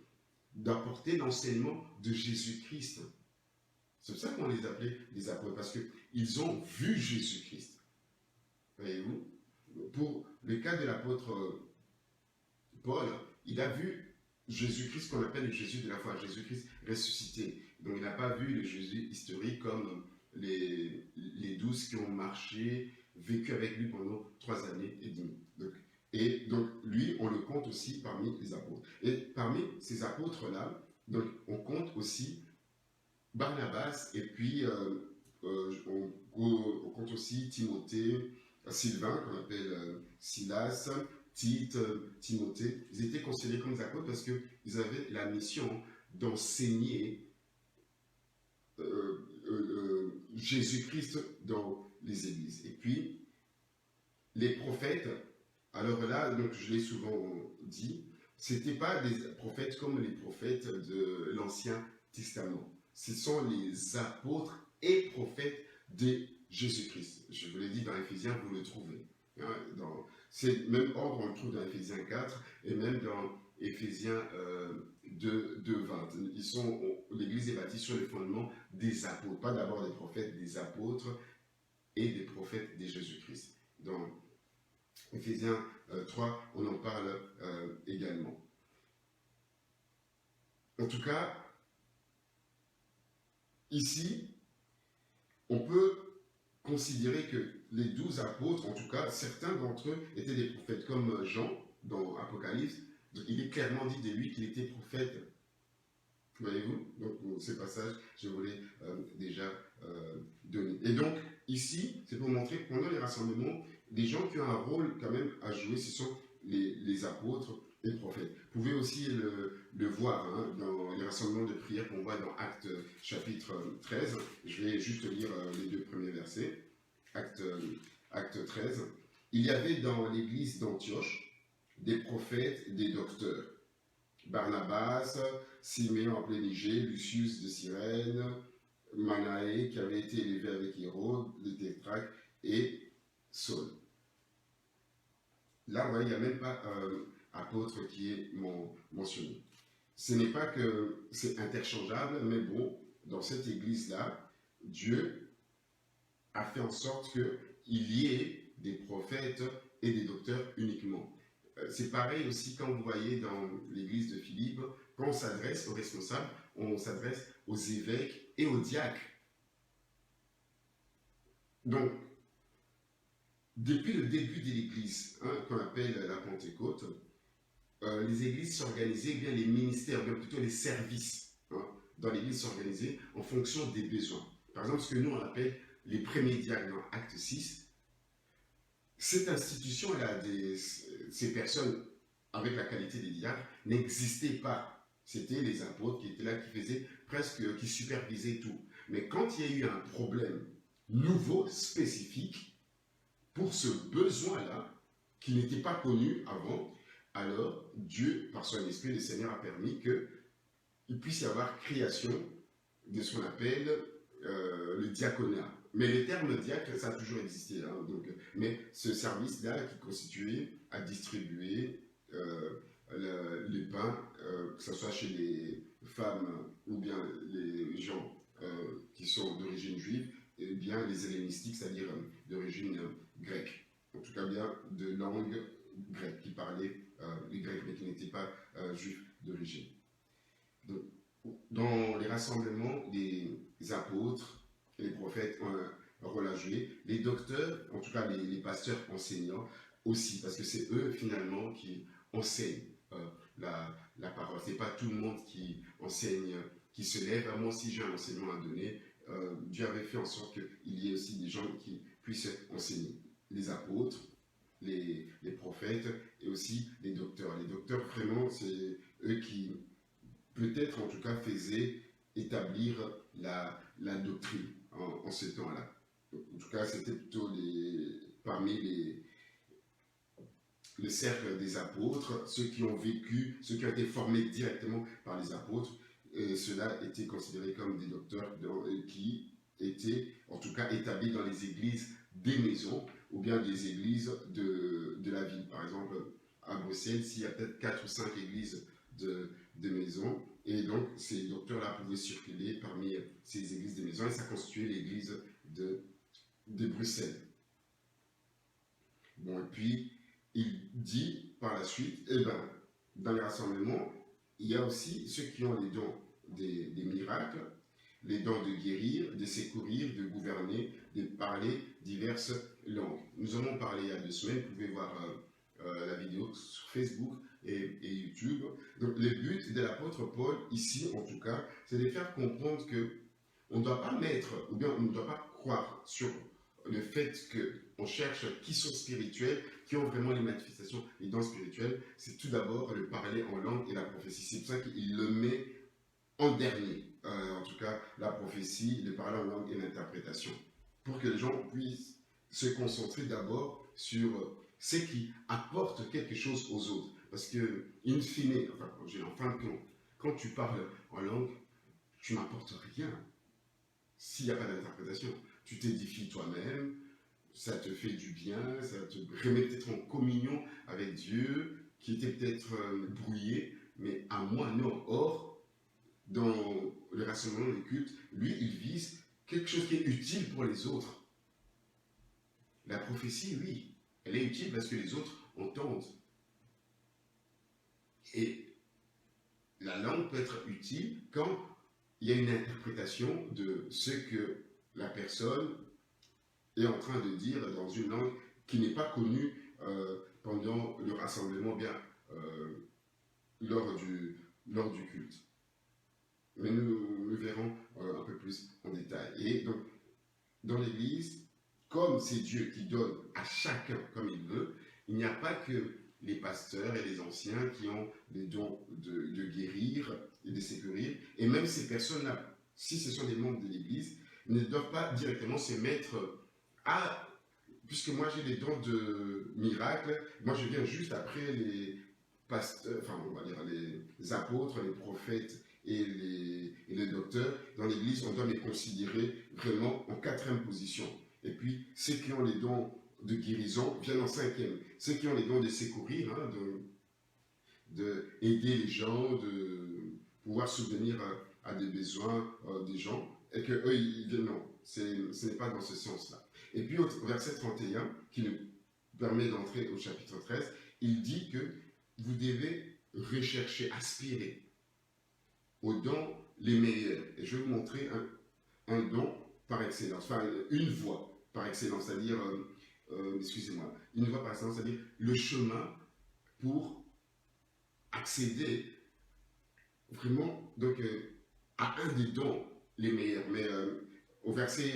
S2: d'apporter l'enseignement de Jésus-Christ. C'est pour ça qu'on les appelait les apôtres, parce qu'ils ont vu Jésus-Christ. Voyez-vous? Pour le cas de l'apôtre Paul, il a vu Jésus-Christ qu'on appelle le Jésus de la foi, Jésus-Christ ressuscité. Donc il n'a pas vu le Jésus historique comme les 12 qui ont marché, vécu avec lui pendant 3 années et demie. Donc lui, on le compte aussi parmi les apôtres. Et parmi ces apôtres-là, donc on compte aussi Barnabas, et puis on compte aussi Timothée, Sylvain, qu'on appelle Silas, Tite, Timothée. Ils étaient considérés comme des apôtres parce qu'ils avaient la mission d'enseigner Jésus-Christ dans les églises. Et puis, les prophètes, alors là, donc je l'ai souvent dit, ce n'étaient pas des prophètes comme les prophètes de l'Ancien Testament. Ce sont les apôtres et prophètes de Jésus-Christ. Je vous l'ai dit, dans Éphésiens, vous le trouvez. Hein, c'est le même ordre, on le trouve dans Éphésiens 4 et même dans Éphésiens 2, 20. L'Église est bâtie sur le fondement des apôtres, pas d'abord des prophètes, des apôtres et des prophètes de Jésus-Christ. Dans Éphésiens 3, on en parle également. En tout cas, ici, on peut considérer que les 12 apôtres, en tout cas, certains d'entre eux étaient des prophètes, comme Jean, dans Apocalypse. Il est clairement dit de lui qu'il était prophète. Voyez-vous? Donc, ces passages, je vous l'ai déjà donné. Et donc, ici, c'est pour montrer que pendant les rassemblements, des gens qui ont un rôle quand même à jouer, ce sont les apôtres et les prophètes. Vous pouvez aussi le voir hein, dans les rassemblements de prière qu'on voit dans Actes chapitre 13. Je vais juste lire les 2 premiers versets. Acte 13. Il y avait dans l'église d'Antioche des prophètes et des docteurs. Barnabas, Siméon appelé Niger, Lucius de Cyrène, Manaé qui avait été élevé avec Hérode, le tétrarque et Saul. Là, vous voyez, il n'y a même pas apôtre qui est mentionné. Ce n'est pas que c'est interchangeable, mais bon, dans cette église-là, Dieu a fait en sorte qu'il y ait des prophètes et des docteurs uniquement. C'est pareil aussi quand vous voyez dans l'église de Philippe, quand on s'adresse aux responsables, on s'adresse aux évêques et aux diacres. Donc, depuis le début de l'église, hein, qu'on appelle la Pentecôte, les églises s'organisaient, bien les ministères, bien plutôt les services hein, dans l'église s'organisaient en fonction des besoins. Par exemple, ce que nous on appelle les premiers diacres dans Acte 6, cette institution-là, ces personnes avec la qualité des diacres, n'existaient pas. C'était les apôtres qui étaient là, qui faisaient presque, qui supervisaient tout. Mais quand il y a eu un problème nouveau, spécifique, pour ce besoin-là, qui n'était pas connu avant, alors Dieu, par son esprit, le Seigneur a permis qu'il puisse y avoir création de ce qu'on appelle le diaconat. Mais le terme diacre, ça a toujours existé. Hein, donc, mais ce service-là qui constituait à distribuer le pain, que ce soit chez les femmes ou bien les gens qui sont d'origine juive, et bien les hellénistiques, c'est-à-dire d'origine grecque. En tout cas, bien de langue grecque, qui parlaient les grecs, mais qui n'étaient pas juifs d'origine. Dans les rassemblements, les apôtres, les prophètes ont un rôle à jouer, les docteurs, en tout cas les pasteurs enseignants aussi, parce que c'est eux finalement qui enseignent la parole. Ce n'est pas tout le monde qui enseigne, qui se lève. Moi aussi j'ai un enseignement à donner. Dieu avait fait en sorte qu'il y ait aussi des gens qui puissent enseigner. Les apôtres, les prophètes et aussi les docteurs. Les docteurs, vraiment, c'est eux qui, peut-être en tout cas, faisaient établir la doctrine en ce temps-là. En tout cas, c'était plutôt parmi le cercle des apôtres, ceux qui ont vécu, ceux qui ont été formés directement par les apôtres, ceux-là étaient considérés comme des docteurs qui étaient en tout cas établis dans les églises des maisons ou bien des églises de la ville. Par exemple, à Bruxelles, s'il y a peut-être 4 ou 5 églises de maisons, et donc ces docteurs-là pouvaient circuler parmi ces églises de maisons, et ça constituait l'église de Bruxelles. Bon, et puis, il dit par la suite, dans les rassemblements, il y a aussi ceux qui ont les dons des miracles, les dons de guérir, de secourir, de gouverner, de parler diverses langues. Nous en avons parlé il y a 2 semaines, vous pouvez voir la vidéo sur Facebook et YouTube. Donc le but de l'apôtre Paul, ici en tout cas, c'est de faire comprendre qu'on ne doit pas mettre, ou bien on ne doit pas croire sur le fait qu'on cherche qui sont spirituels, qui ont vraiment les manifestations, les dons spirituels. C'est tout d'abord le parler en langue et la prophétie. C'est pour ça qu'il le met en dernier. En tout cas, la prophétie, le parler en langue et l'interprétation. Pour que les gens puissent se concentrer d'abord sur ce qui apporte quelque chose aux autres. Parce que, in fine, en fin de compte, quand tu parles en langue, tu n'apportes rien s'il n'y a pas d'interprétation. tu t'édifies toi-même, ça te fait du bien, ça te remet peut-être en communion avec Dieu, qui était peut-être brouillé, mais à moi, non. Or, dans le rassemblement des cultes, lui, il vise quelque chose qui est utile pour les autres. La prophétie, oui, elle est utile parce que les autres entendent. Et la langue peut être utile quand il y a une interprétation de ce que la personne est en train de dire dans une langue qui n'est pas connue pendant le rassemblement, bien lors du culte. Mais nous verrons un peu plus en détail. Et donc, dans l'Église, comme c'est Dieu qui donne à chacun comme il veut, il n'y a pas que les pasteurs et les anciens qui ont les dons de guérir et de sécuriser. Et même ces personnes-là, si ce sont des membres de l'Église, ne doivent pas directement se mettre à... Puisque moi j'ai les dons de miracle, moi je viens juste après les pasteurs, enfin on va dire les apôtres, les prophètes et les docteurs. Dans l'Église, on doit les considérer vraiment en 4e position. Et puis ceux qui ont les dons de guérison viennent en 5e. Ceux qui ont les dons de secourir, hein, de aider les gens, de pouvoir subvenir à des besoins des gens, et que eux, ils viennent, non, ce n'est pas dans ce sens-là. Et puis au verset 31, qui nous permet d'entrer au chapitre 13, il dit que vous devez rechercher, aspirer aux dons les meilleurs. Et je vais vous montrer un don par excellence, enfin une voie par excellence, c'est-à-dire, excusez-moi, une voie par excellence, c'est-à-dire le chemin pour accéder vraiment donc, à un des dons les meilleurs. Mais au verset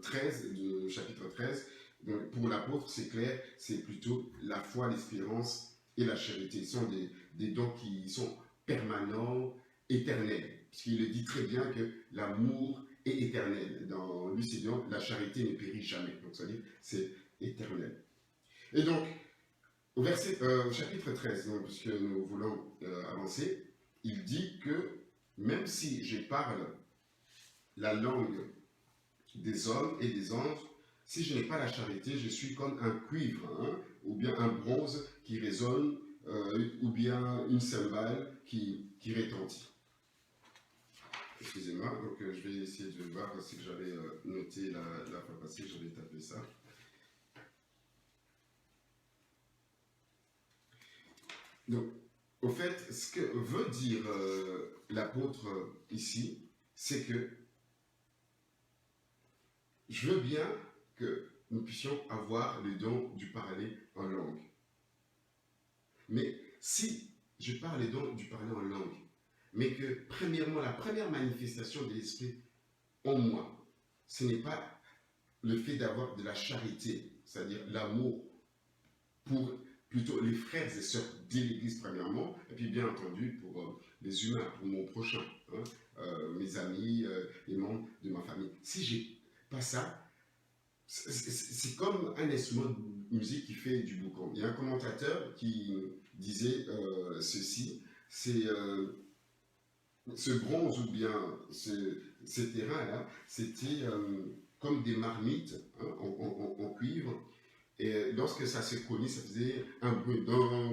S2: 13, du chapitre 13, donc, pour l'apôtre, c'est clair, c'est plutôt la foi, l'espérance et la charité. Ce sont des dons qui sont permanents, éternels. Parce qu'il le dit très bien que l'amour est éternel. Dans Lucidon, la charité ne périt jamais. Donc, ça veut dire c'est éternel. Et donc, au chapitre 13, donc, puisque nous voulons avancer, il dit que même si je parle la langue des hommes et des anges, si je n'ai pas la charité, je suis comme un cuivre, hein, ou bien un bronze qui résonne, ou bien une cymbale qui retentit. Excusez-moi, donc je vais essayer de voir si j'avais noté la fois passée, j'avais tapé ça. Donc, au fait, ce que veut dire l'apôtre ici, c'est que je veux bien que nous puissions avoir le don du parler en langue. Mais si je parle le don du parler en langue, mais que premièrement, la première manifestation de l'esprit en moi, ce n'est pas le fait d'avoir de la charité, c'est-à-dire l'amour pour plutôt les frères et sœurs de l'Église premièrement, et puis bien entendu pour les humains, pour mon prochain, hein, mes amis, les membres de ma famille. Si j'ai pas ça, c'est comme un instrument de musique qui fait du boucan. Il y a un commentateur qui disait ceci, c'est ce bronze ou bien ces terrains-là, c'était comme des marmites, hein, en cuivre. Et lorsque ça se cognait, ça faisait un bruit dans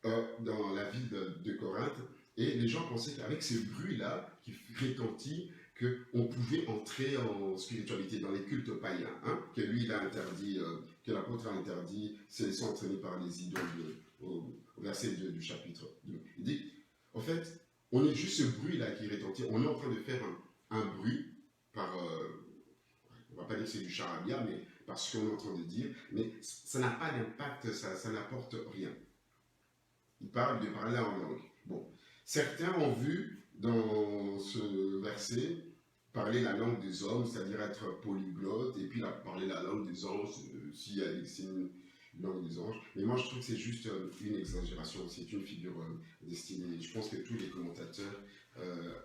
S2: la ville de Corinthe. Et les gens pensaient qu'avec ce bruit-là, qui retentit, qu'on pouvait entrer en spiritualité dans les cultes païens, hein, que lui, il a interdit, que l'apôtre a interdit, c'est s'entraîner par les idoles au verset 2 du chapitre 2. Il dit, en fait, on est juste ce bruit-là qui retentit, on est en train de faire un bruit par, on ne va pas dire que c'est du charabia, mais parce qu'on est en train de dire, mais ça n'a pas d'impact, ça n'apporte rien. Il parle de parler en langue. Bon, certains ont vu dans ce verset parler la langue des hommes, c'est-à-dire être polyglotte, et puis parler la langue des anges, si c'est une langue des anges. Mais moi, je trouve que c'est juste une exagération, c'est une figure destinée. Je pense que tous les commentateurs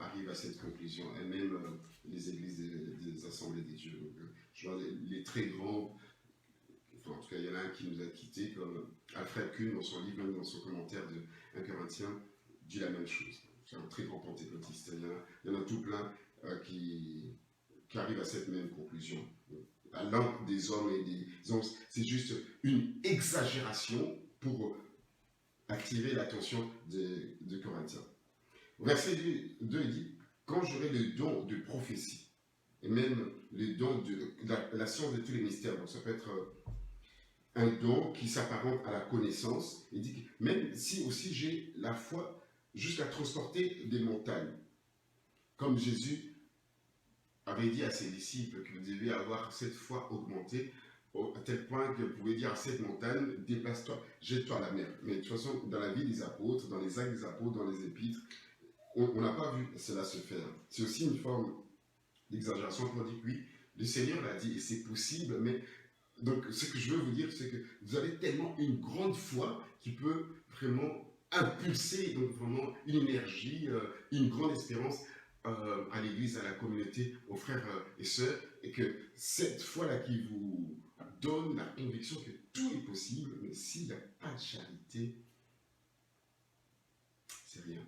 S2: arrivent à cette conclusion, et même les églises des assemblées des dieux. Donc, je vois les très grands, enfin, en tout cas, il y en a un qui nous a quittés, comme Alfred Kuhn, dans son livre, même dans son commentaire de 1 Corinthiens, dit la même chose. C'est un très grand pentecôtiste. Il y en a tout plein qui qui arrivent à cette même conclusion. La langue des hommes et des hommes, c'est juste une exagération pour attirer l'attention de Corinthiens. Verset 2, il dit, quand j'aurai le don de prophétie, et même le don de la science de tous les mystères, donc ça peut être un don qui s'apparente à la connaissance, il dit que même si aussi j'ai la foi jusqu'à transporter des montagnes, comme Jésus avait dit à ses disciples que vous devez avoir cette foi augmentée, à tel point que vous pouvez dire à cette montagne, déplace-toi, jette-toi à la mer. Mais de toute façon, dans la vie des apôtres, dans les actes des apôtres, dans les épîtres, on n'a pas vu cela se faire. C'est aussi une forme d'exagération pour dire que oui, le Seigneur l'a dit et c'est possible, mais donc ce que je veux vous dire, c'est que vous avez tellement une grande foi qui peut vraiment impulser donc vraiment une énergie, une grande espérance à l'Église, à la communauté, aux frères et sœurs, et que cette foi-là qui vous donne la conviction que tout est possible, mais s'il n'y a pas de charité, c'est rien.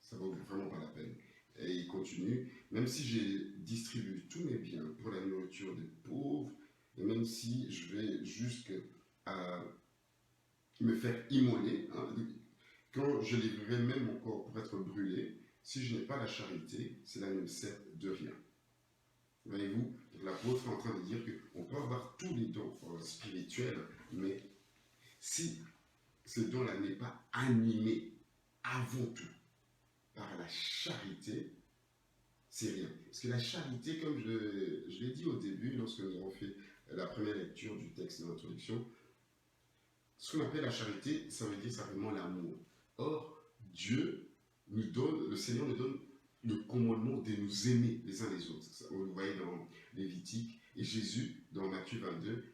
S2: Ça vaut vraiment pas la peine. Et il continue, même si j'ai distribué tous mes biens pour la nourriture des pauvres, et même si je vais jusqu'à me faire immoler, hein, quand je livrerai même mon corps pour être brûlé, si je n'ai pas la charité, cela ne me sert de rien. Voyez-vous, l'apôtre est en train de dire qu'on peut avoir tous les dons spirituels, mais si ce don-là n'est pas animé avant tout par la charité, c'est rien. Parce que la charité, comme je l'ai dit au début, lorsque nous avons fait la première lecture du texte d'introduction, ce qu'on appelle la charité, ça veut dire simplement l'amour. Or, Dieu nous donne, le Seigneur nous donne le commandement de nous aimer les uns les autres. Vous le voyez dans Lévitique. Et Jésus, dans Matthieu 22,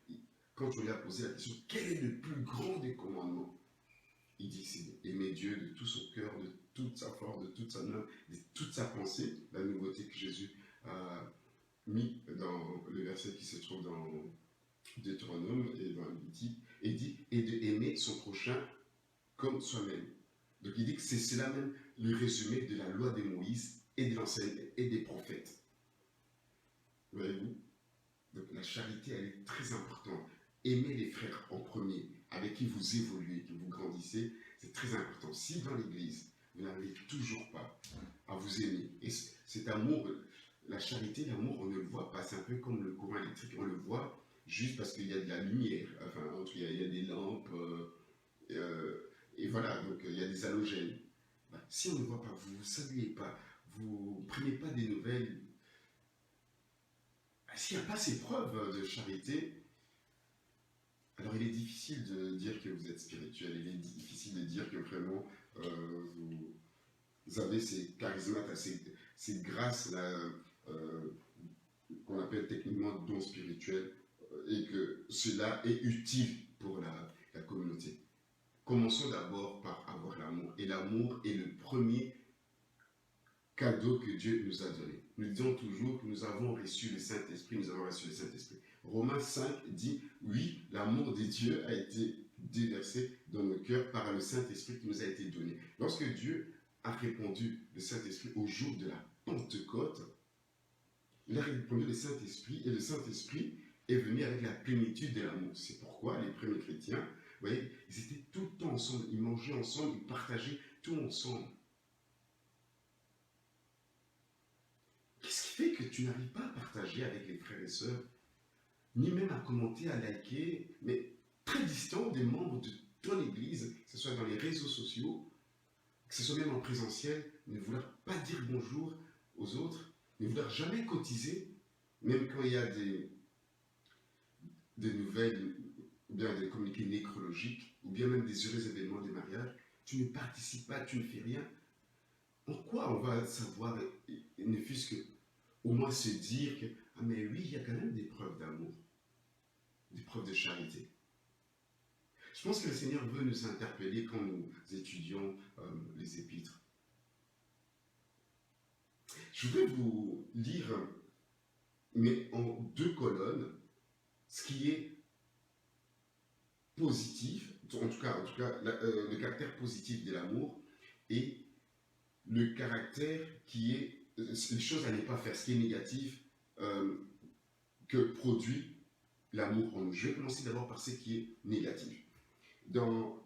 S2: quand on lui a posé la question, quel est le plus grand des commandements? Il dit, c'est aimer Dieu de tout son cœur, de toute sa force, de toute sa âme, de toute sa pensée. La nouveauté que Jésus a mis dans le verset qui se trouve dans Deutéronome et dans Lévitique, et dit, et de aimer son prochain comme soi-même. Donc il dit que c'est cela même le résumé de la loi de Moïse et de l'enseignement et des prophètes. Voyez-vous? Donc la charité, elle est très importante. Aimez les frères en premier, avec qui vous évoluez, qui vous grandissez, c'est très important. Si dans l'église, vous n'arrivez toujours pas à vous aimer, et cet amour, la charité, l'amour, on ne le voit pas, c'est un peu comme le courant électrique, on le voit juste parce qu'il y a de la lumière, enfin, il y a des lampes, et voilà, donc il y a des halogènes. Ben, si on ne voit pas, vous ne saluez pas, vous ne prenez pas des nouvelles, ben, s'il n'y a pas ces preuves de charité, alors il est difficile de dire que vous êtes spirituel, il est difficile de dire que vraiment vous avez ces charismates, ces grâces-là qu'on appelle techniquement dons spirituels, et que cela est utile pour la communauté. Commençons d'abord par avoir l'amour. Et l'amour est le premier cadeau que Dieu nous a donné. Nous disons toujours que nous avons reçu le Saint-Esprit, nous avons reçu le Saint-Esprit. Romains 5 dit, oui, l'amour de Dieu a été déversé dans nos cœurs par le Saint-Esprit qui nous a été donné. Lorsque Dieu a répandu le Saint-Esprit au jour de la Pentecôte, il a répandu le Saint-Esprit et le Saint-Esprit est venu avec la plénitude de l'amour. C'est pourquoi les premiers chrétiens, vous voyez, ils étaient tout le temps ensemble, ils mangeaient ensemble, ils partageaient tout ensemble. Qu'est-ce qui fait que tu n'arrives pas à partager avec les frères et sœurs, ni même à commenter, à liker, mais très distant des membres de ton église, que ce soit dans les réseaux sociaux, que ce soit même en présentiel, ne vouloir pas dire bonjour aux autres, ne vouloir jamais cotiser, même quand il y a des nouvelles, ou bien des communiqués nécrologiques, ou bien même des heureux événements des mariages, tu ne participes pas, tu ne fais rien. En quoi on va savoir, ne fût-ce que au moins se dire que, ah mais oui, il y a quand même des preuves d'amour, des preuves de charité. Je pense que le Seigneur veut nous interpeller quand nous étudions les épîtres. Je voudrais vous lire, mais en 2 colonnes, ce qui est positif, en tout cas le caractère positif de l'amour et le caractère qui est les choses à ne pas faire, ce qui est négatif, que produit l'amour en nous. Je vais commencer d'abord par ce qui est négatif. Dans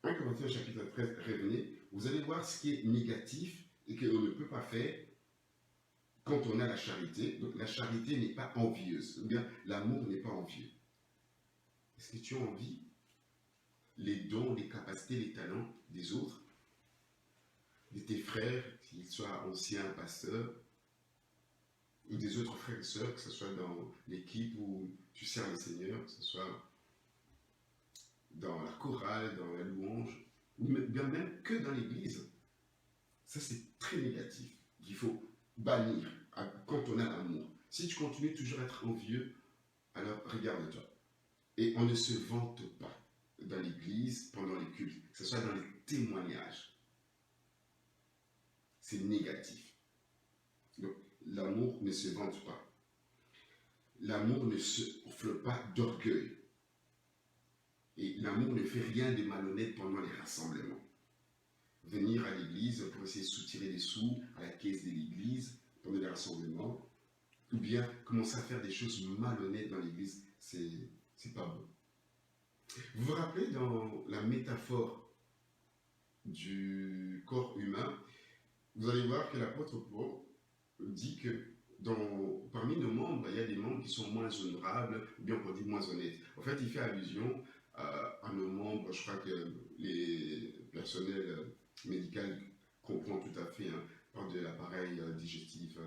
S2: 1 Corinthiens chapitre 13, revenez, vous allez voir ce qui est négatif et qu'on ne peut pas faire quand on a la charité. Donc la charité n'est pas envieuse, ou bien l'amour n'est pas envieux. Est-ce que tu envies les dons, les capacités, les talents des autres, de tes frères, qu'ils soient anciens pasteurs, ou des autres frères et sœurs, que ce soit dans l'équipe où tu sers le Seigneur, que ce soit dans la chorale, dans la louange, ou bien même que dans l'église? Ça, c'est très négatif, qu'il faut bannir quand on a l'amour. Si tu continues toujours à être envieux, alors regarde-toi. Et on ne se vante pas dans l'église, pendant les cultes, que ce soit dans les témoignages. C'est négatif. Donc, l'amour ne se vante pas. L'amour ne se offle pas d'orgueil. Et l'amour ne fait rien de malhonnête pendant les rassemblements. Venir à l'église pour essayer de soutirer des sous à la caisse de l'église pendant les rassemblements, ou bien commencer à faire des choses malhonnêtes dans l'église, c'est pas bon. Vous vous rappelez dans la métaphore du corps humain, vous allez voir que l'apôtre Paul dit que parmi nos membres, il y a des membres qui sont moins honorables, ou bien on dit moins honnêtes. En fait, il fait allusion à nos membres. Je crois que les personnels médicaux comprennent tout à fait, par de l'appareil digestif,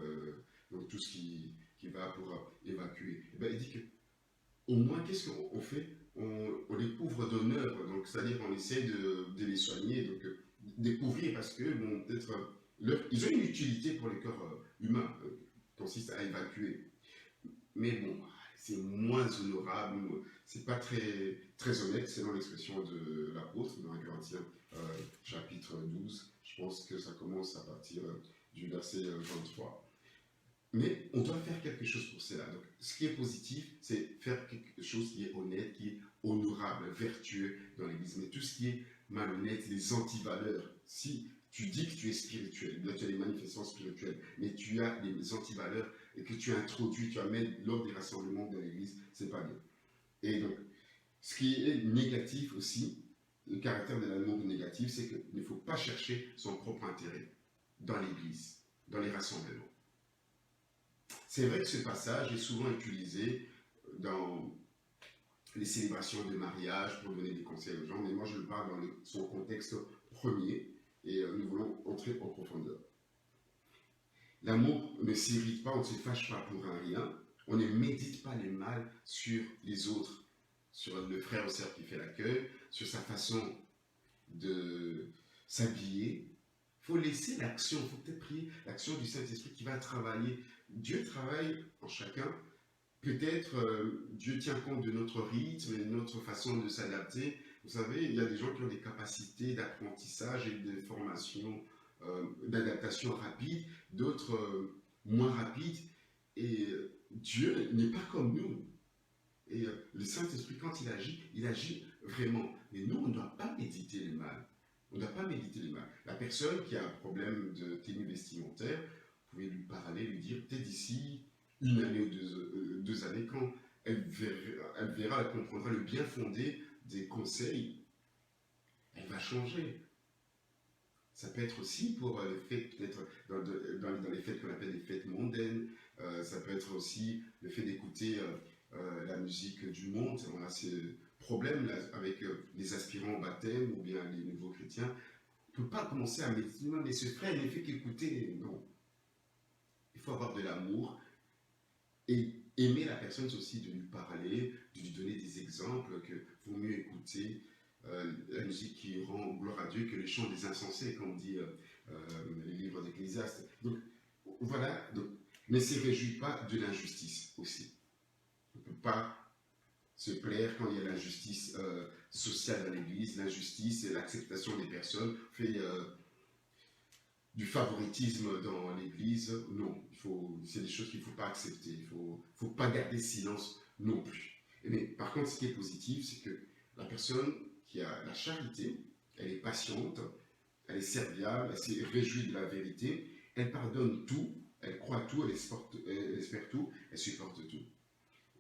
S2: donc tout ce qui va pour évacuer. Et bien, il dit que au moins, qu'est-ce qu'on fait? On les couvre d'honneur, donc c'est-à-dire on essaie de les soigner, donc découvrir, parce que bon, peut-être ils ont une utilité pour le corps humain, consiste à évacuer. Mais bon, c'est moins honorable, c'est pas très, très honnête, selon l'expression de l'apôtre dans 1 Corinthiens chapitre 12. Je pense que ça commence à partir du verset 23. Mais on doit faire quelque chose pour cela. Donc, ce qui est positif, c'est faire quelque chose qui est honnête, qui est honorable, vertueux dans l'Église. Mais tout ce qui est malhonnête, les antivaleurs, si tu dis que tu es spirituel, là tu as des manifestations spirituelles, mais tu as des antivaleurs et que tu introduis, tu amènes lors des rassemblements de l'Église, c'est pas bien. Et donc, ce qui est négatif aussi, le caractère de l'amour négatif, c'est qu'il ne faut pas chercher son propre intérêt dans l'Église, dans les rassemblements. C'est vrai que ce passage est souvent utilisé dans les célébrations de mariage pour donner des conseils aux gens, mais moi je le parle dans son contexte premier et nous voulons entrer en profondeur. L'amour ne s'irrite pas, on ne se fâche pas pour un rien, on ne médite pas le mal sur les autres, sur le frère ou sœur qui fait l'accueil, sur sa façon de s'habiller. Il faut laisser l'action, il faut peut-être prier l'action du Saint-Esprit qui va travailler. Dieu travaille en chacun. Peut-être Dieu tient compte de notre rythme et de notre façon de s'adapter. Vous savez, il y a des gens qui ont des capacités d'apprentissage et de formation, d'adaptation rapide, d'autres moins rapides. Et Dieu n'est pas comme nous. Et le Saint-Esprit, quand il agit vraiment. Mais nous, on ne doit pas méditer le mal. On ne doit pas méditer le mal. La personne qui a un problème de tenue vestimentaire, vous pouvez lui parler, lui dire, peut-être d'ici une année ou deux années, quand elle verra, elle comprendra le bien fondé des conseils, elle va changer. Ça peut être aussi pour les fêtes, peut-être dans les fêtes qu'on appelle des fêtes mondaines. Ça peut être aussi le fait d'écouter la musique du monde. On a ces problèmes là, avec les aspirants au baptême ou bien les nouveaux chrétiens. On ne peut pas commencer à méditer, non, mais ce frère ne fait qu'écouter. Non. Il faut avoir de l'amour et aimer la personne, aussi de lui parler, de lui donner des exemples, que vaut mieux écouter la musique qui rend gloire à Dieu que les chants des insensés, comme dit les livres d'Ecclésiaste. Donc voilà, donc, ne se réjouis pas de l'injustice aussi. On ne peut pas se plaire quand il y a l'injustice sociale dans l'Église, l'injustice et l'acceptation des personnes fait du favoritisme dans l'Église. Non, c'est des choses qu'il ne faut pas accepter. Il ne faut pas garder silence non plus. Mais par contre, ce qui est positif, c'est que la personne qui a la charité, elle est patiente, elle est serviable, elle se réjouit de la vérité, elle pardonne tout, Elle croit tout, elle espère tout, elle supporte tout.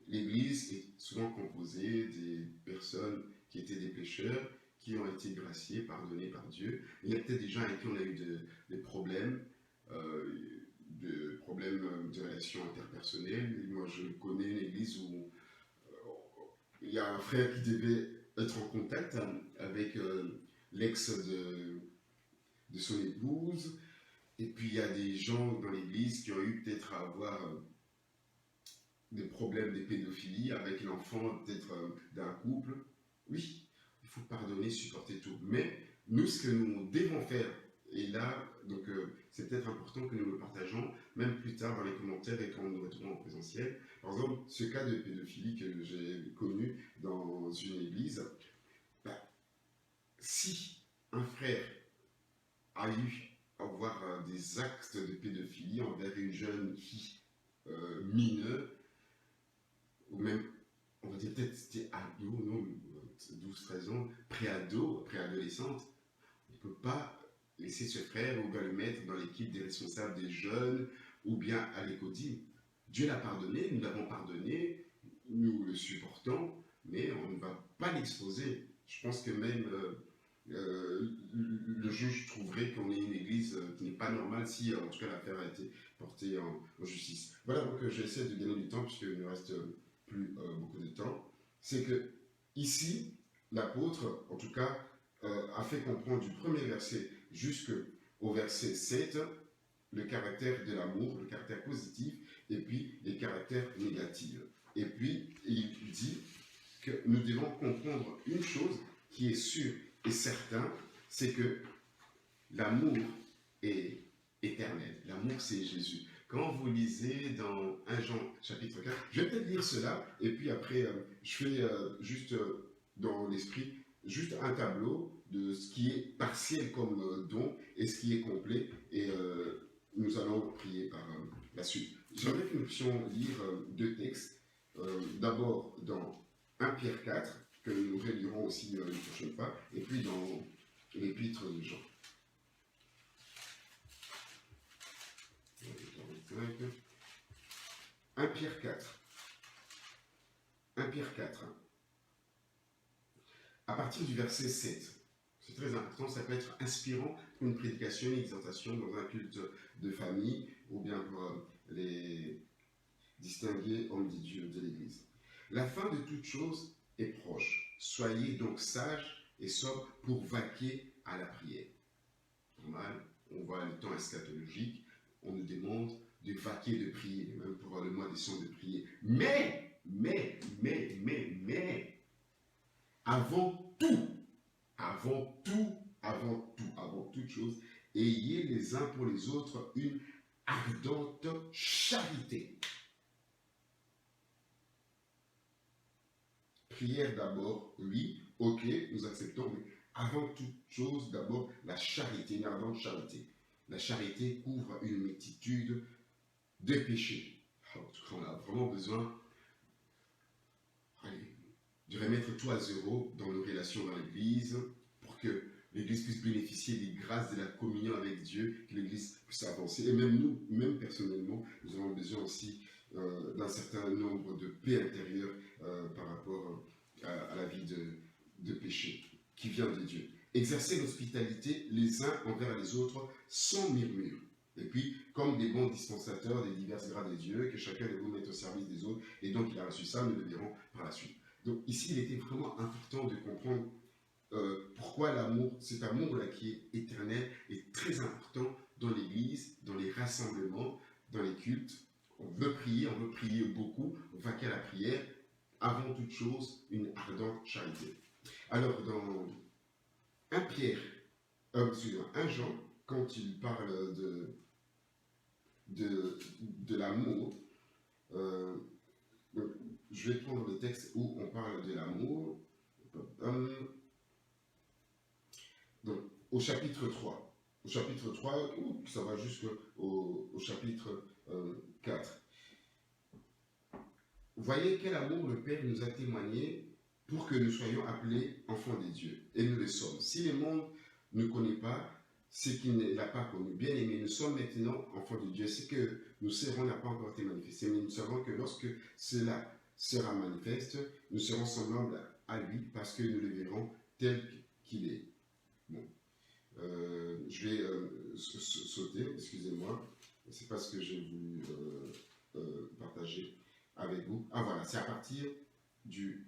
S2: L'Église est souvent composée des personnes qui étaient des pécheurs, qui ont été graciés, pardonnés par Dieu. Il y a peut-être des gens avec qui on a eu des problèmes, de relations interpersonnelles. Et moi, je connais une église où il y a un frère qui devait être en contact avec l'ex de son épouse. Et puis, il y a des gens dans l'église qui ont eu peut-être à avoir des problèmes de pédophilie avec l'enfant peut-être d'un couple. Oui, il faut pardonner, supporter tout. Mais nous, ce que nous devons faire, et là, donc c'est peut-être important que nous le partageons, même plus tard dans les commentaires et quand nous nous retrouvons en présentiel. Par exemple, ce cas de pédophilie que j'ai connu dans une église, si un frère a eu à avoir des actes de pédophilie envers une jeune fille mineure, ou même, on va dire peut-être c'était ado, non, 12-13 ans, pré-ado, préadolescente, on ne peut pas laisser ce frère ou bien le mettre dans l'équipe des responsables des jeunes ou bien à l'écodime. Dieu l'a pardonné, nous l'avons pardonné, nous le supportons, mais on ne va pas l'exposer. Je pense que même le juge trouverait qu'on est une église qui n'est pas normale si en tout cas l'affaire a été portée en justice. Voilà, donc j'essaie de gagner du temps puisqu'il ne reste plus beaucoup de temps. C'est que ici, l'apôtre, en tout cas, a fait comprendre du premier verset jusqu'au verset 7 le caractère de l'amour, le caractère positif, et puis les caractères négatifs. Et puis, il dit que nous devons comprendre une chose qui est sûre et certaine, c'est que l'amour est éternel. L'amour, c'est Jésus. Quand vous lisez dans 1 Jean chapitre 4, je vais peut-être lire cela, et puis après, je fais juste dans l'esprit, juste un tableau de ce qui est partiel comme don et ce qui est complet, et nous allons prier par la suite. J'aimerais que nous puissions lire deux textes. D'abord dans 1 Pierre 4, que nous relirons aussi une prochaine fois, et puis dans l'épître de Jean. 1 Pierre 4. 1 Pierre 4. À partir du verset 7. C'est très important, ça peut être inspirant pour une prédication, une exhortation dans un culte de famille ou bien pour les distingués hommes de Dieu de l'Église. La fin de toute chose est proche. Soyez donc sages et sobres pour vaquer à la prière. Normal, on voit le temps eschatologique, on nous demande de vaquer, de prier, même pour le mois décembre de prier. Mais, avant toute chose, ayez les uns pour les autres une ardente charité. Prière d'abord, oui, ok, nous acceptons, mais avant toute chose, d'abord, la charité, une ardente charité. La charité couvre une multitude de péchés. En tout cas, on a vraiment besoin de remettre tout à zéro dans nos relations dans l'Église pour que l'Église puisse bénéficier des grâces de la communion avec Dieu, que l'Église puisse avancer. Et même nous, même personnellement, nous avons besoin aussi d'un certain nombre de paix intérieure par rapport à la vie de péché qui vient de Dieu. Exercer l'hospitalité les uns envers les autres sans murmure. Et puis, comme des bons dispensateurs des diverses grâces de Dieu, que chacun de vous mette au service des autres, et donc il a reçu ça, nous le verrons par la suite. Donc ici, il était vraiment important de comprendre pourquoi l'amour, cet amour-là qui est éternel, est très important dans l'Église, dans les rassemblements, dans les cultes. On veut prier beaucoup, on va qu'à la prière, avant toute chose, une ardente charité. Alors, dans 1 Jean, quand il parle de l'amour, je vais prendre le texte où on parle de l'amour. Donc, au chapitre 3. Au chapitre 3, ça va jusqu'au chapitre 4. Voyez quel amour le Père nous a témoigné pour que nous soyons appelés enfants de Dieu. Et nous le sommes. Si le monde ne connaît pas, c'est qu'il ne l'a pas connu. Bien aimé, nous sommes maintenant enfants de Dieu. C'est que nous serons n'a pas encore été manifesté, mais nous savons que lorsque cela sera manifeste, nous serons semblables à lui parce que nous le verrons tel qu'il est. Bon, je vais sauter, excusez-moi, c'est pas ce que j'ai voulu partager avec vous. Ah voilà, c'est à partir du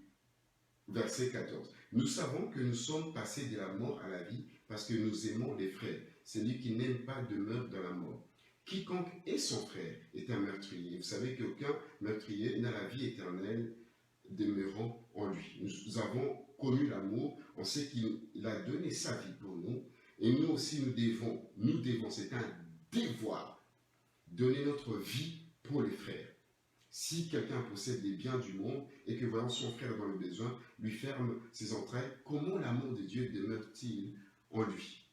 S2: verset 14. Nous savons que nous sommes passés de la mort à la vie parce que nous aimons les frères. Celui qui n'aime pas demeure dans la mort. Quiconque est son frère est un meurtrier. Vous savez qu'aucun meurtrier n'a la vie éternelle demeurant en lui. Nous avons connu l'amour, on sait qu'il a donné sa vie pour nous, et nous aussi nous devons, c'est un devoir, donner notre vie pour les frères. Si quelqu'un possède les biens du monde et que voyant son frère dans le besoin, lui ferme ses entrailles, comment l'amour de Dieu demeure-t-il en lui?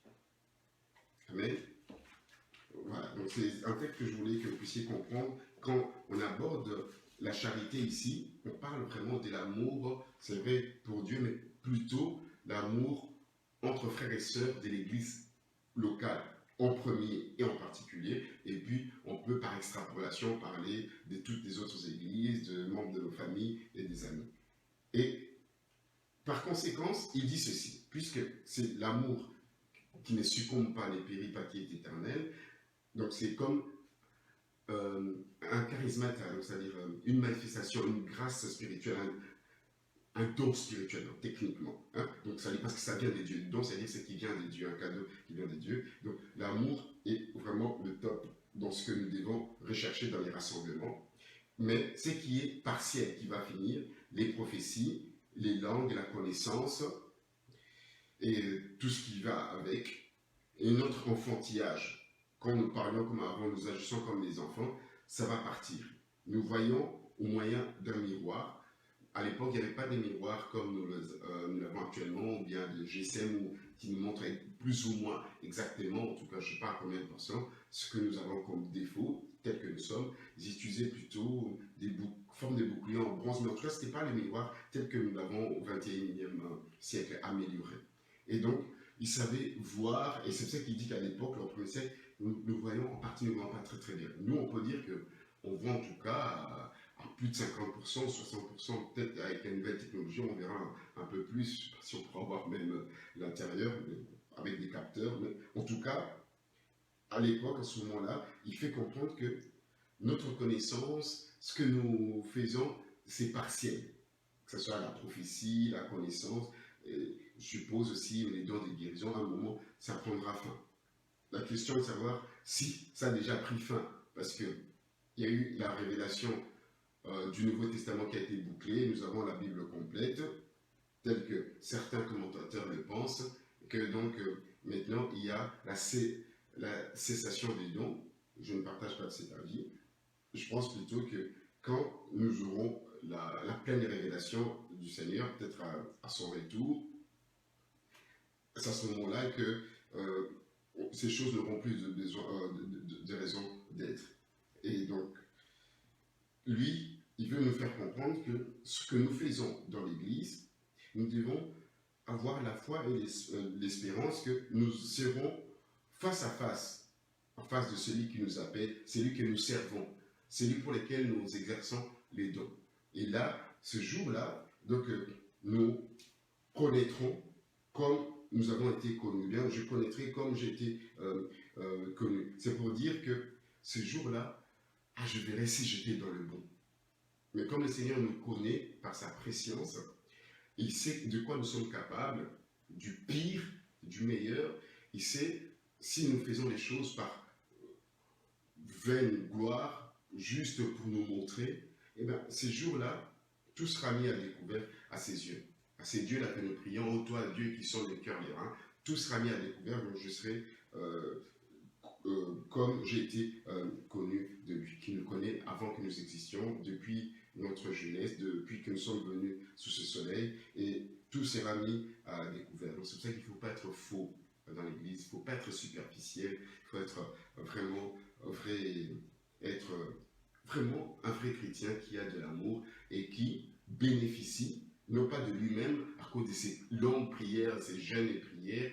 S2: Amen. Voilà, donc c'est un texte que je voulais que vous puissiez comprendre. Quand on aborde la charité ici, on parle vraiment de l'amour, c'est vrai pour Dieu, mais plutôt l'amour entre frères et sœurs de l'Église locale, en premier et en particulier, et puis on peut par extrapolation parler de toutes les autres églises, de membres de nos familles et des amis. Et par conséquent, il dit ceci, puisque c'est l'amour qui ne succombe pas, ne périt pas, qui est éternel, donc c'est comme un charismate, c'est-à-dire une manifestation, une grâce spirituelle, un don spirituel, donc, techniquement. Hein? Donc ça dit parce que ça vient de Dieu. Donc c'est-à-dire c'est qui vient de Dieu, un cadeau qui vient de Dieu. Donc l'amour est vraiment le top dans ce que nous devons rechercher dans les rassemblements. Mais ce qui est partiel, qui va finir, les prophéties, les langues, la connaissance, et tout ce qui va avec, et notre enfantillage. Quand nous parlions comme avant, nous agissons comme des enfants, ça va partir. Nous voyons au moyen d'un miroir. À l'époque, il n'y avait pas des miroirs comme nous l'avons actuellement, ou bien des GSM qui nous montrent plus ou moins exactement, en tout cas je ne sais pas à combien de pourcents, ce que nous avons comme défaut, tel que nous sommes. Ils utilisaient plutôt des formes de boucliers en bronze, mais en tout cas ce n'était pas les miroirs tels que nous l'avons au XXIe siècle amélioré. Et donc, ils savaient voir, et c'est pour ça qu'il dit qu'à l'époque, au premier siècle, nous voyons en partie, nous ne voyons pas très très bien. Nous, on peut dire qu'on voit en tout cas à plus de 50%, 60%, peut-être avec la nouvelle technologie, on verra un peu plus, je ne sais pas si on pourra voir même l'intérieur avec des capteurs, mais en tout cas, à l'époque, à ce moment-là, il fait comprendre que notre connaissance, ce que nous faisons, c'est partiel, que ce soit la prophétie, la connaissance, et je suppose aussi les dons de guérison, à un moment, ça prendra fin. La question est de savoir si ça a déjà pris fin, parce qu'il y a eu la révélation du Nouveau Testament qui a été bouclée, nous avons la Bible complète, telle que certains commentateurs le pensent, que donc maintenant il y a la cessation des dons. Je ne partage pas de cet avis. Je pense plutôt que quand nous aurons la pleine révélation du Seigneur, peut-être à son retour, c'est à ce moment-là que ces choses n'auront plus de raison d'être. Et donc, lui, il veut nous faire comprendre que ce que nous faisons dans l'Église, nous devons avoir la foi et l'espérance que nous serons face à face, en face de celui qui nous appelle, celui que nous servons, celui pour lequel nous exerçons les dons. Et là, ce jour-là, donc, nous connaîtrons comme nous avons été connus. Bien, je connaîtrai comme j'ai été connu. C'est pour dire que ce jour-là, je verrai si j'étais dans le bon. Mais comme le Seigneur nous connaît par sa préscience, il sait de quoi nous sommes capables, du pire, du meilleur. Il sait si nous faisons les choses par vaine gloire, juste pour nous montrer. Et bien, ces jours-là, tout sera mis à découvert à ses yeux. À ces dieux-là que nous prions, ô toi, Dieu qui sont les cœurs libres. Tout sera mis à découvert, donc je serai comme j'ai été connu de lui, qui nous connaît avant que nous existions, depuis notre jeunesse, depuis que nous sommes venus sous ce soleil, et tout sera mis à découvert. Donc c'est pour ça qu'il ne faut pas être faux dans l'Église, il ne faut pas être superficiel, il faut être vraiment vraiment un vrai chrétien qui a de l'amour et qui bénéficie non pas de lui-même à cause de ses longues prières, ses jeûnes et prières,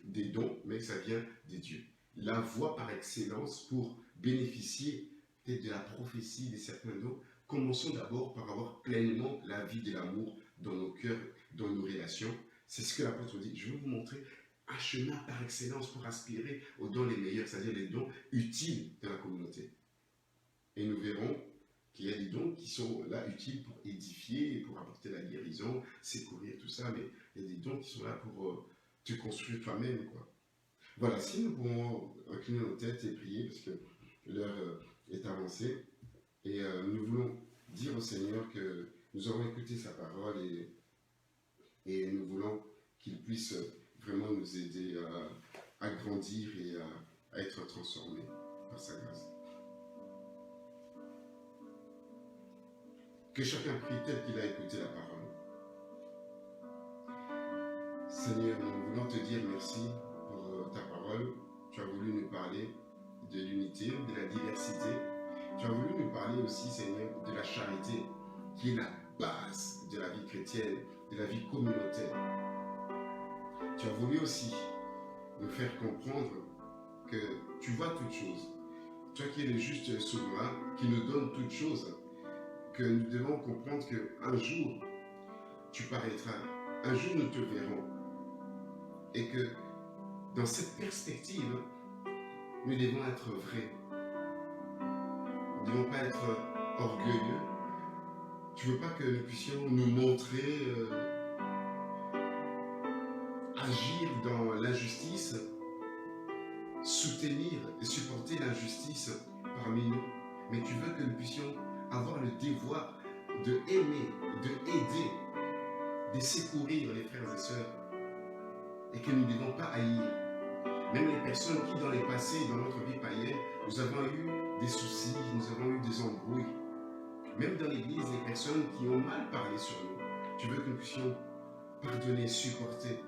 S2: des dons, mais ça vient des dieux. La voie par excellence pour bénéficier peut-être de la prophétie de certains dons, commençons d'abord par avoir pleinement la vie de l'amour dans nos cœurs, dans nos relations. C'est ce que l'apôtre dit. Je vais vous montrer un chemin par excellence pour aspirer aux dons les meilleurs, c'est-à-dire les dons utiles dans la communauté. Et nous verrons qu'il y a des dons qui sont là utiles pour édifier, pour apporter la guérison, secourir, tout ça, mais il y a des dons qui sont là pour te construire toi-même, quoi. Voilà, si nous pouvons incliner nos têtes et prier, parce que l'heure est avancée, et nous voulons dire au Seigneur que nous avons écouté sa parole et nous voulons qu'il puisse vraiment nous aider à grandir et à être transformés par sa grâce. Que chacun prie tel qu'il a écouté la parole. Seigneur, nous voulons te dire merci pour ta parole. Tu as voulu nous parler de l'unité, de la diversité. Tu as voulu nous parler aussi, Seigneur, de la charité, qui est la base de la vie chrétienne, de la vie communautaire. Tu as voulu aussi nous faire comprendre que tu vois toutes choses. Toi qui es le juste souverain, qui nous donne toutes choses, que nous devons comprendre qu'un jour, tu paraîtras, un jour nous te verrons. Et que dans cette perspective, nous devons être vrais. Nous ne devons pas être orgueilleux. Tu ne veux pas que nous puissions nous montrer, agir dans l'injustice, soutenir et supporter l'injustice parmi nous. Mais tu veux que nous puissions avoir le devoir de aimer, de aider, de secourir les frères et sœurs. Et que nous ne devons pas haïr. Même les personnes qui, dans les passés, dans notre vie païenne, nous avons eu des soucis, nous avons eu des embrouilles. Même dans l'église, les personnes qui ont mal parlé sur nous. Tu veux que nous puissions pardonner, supporter.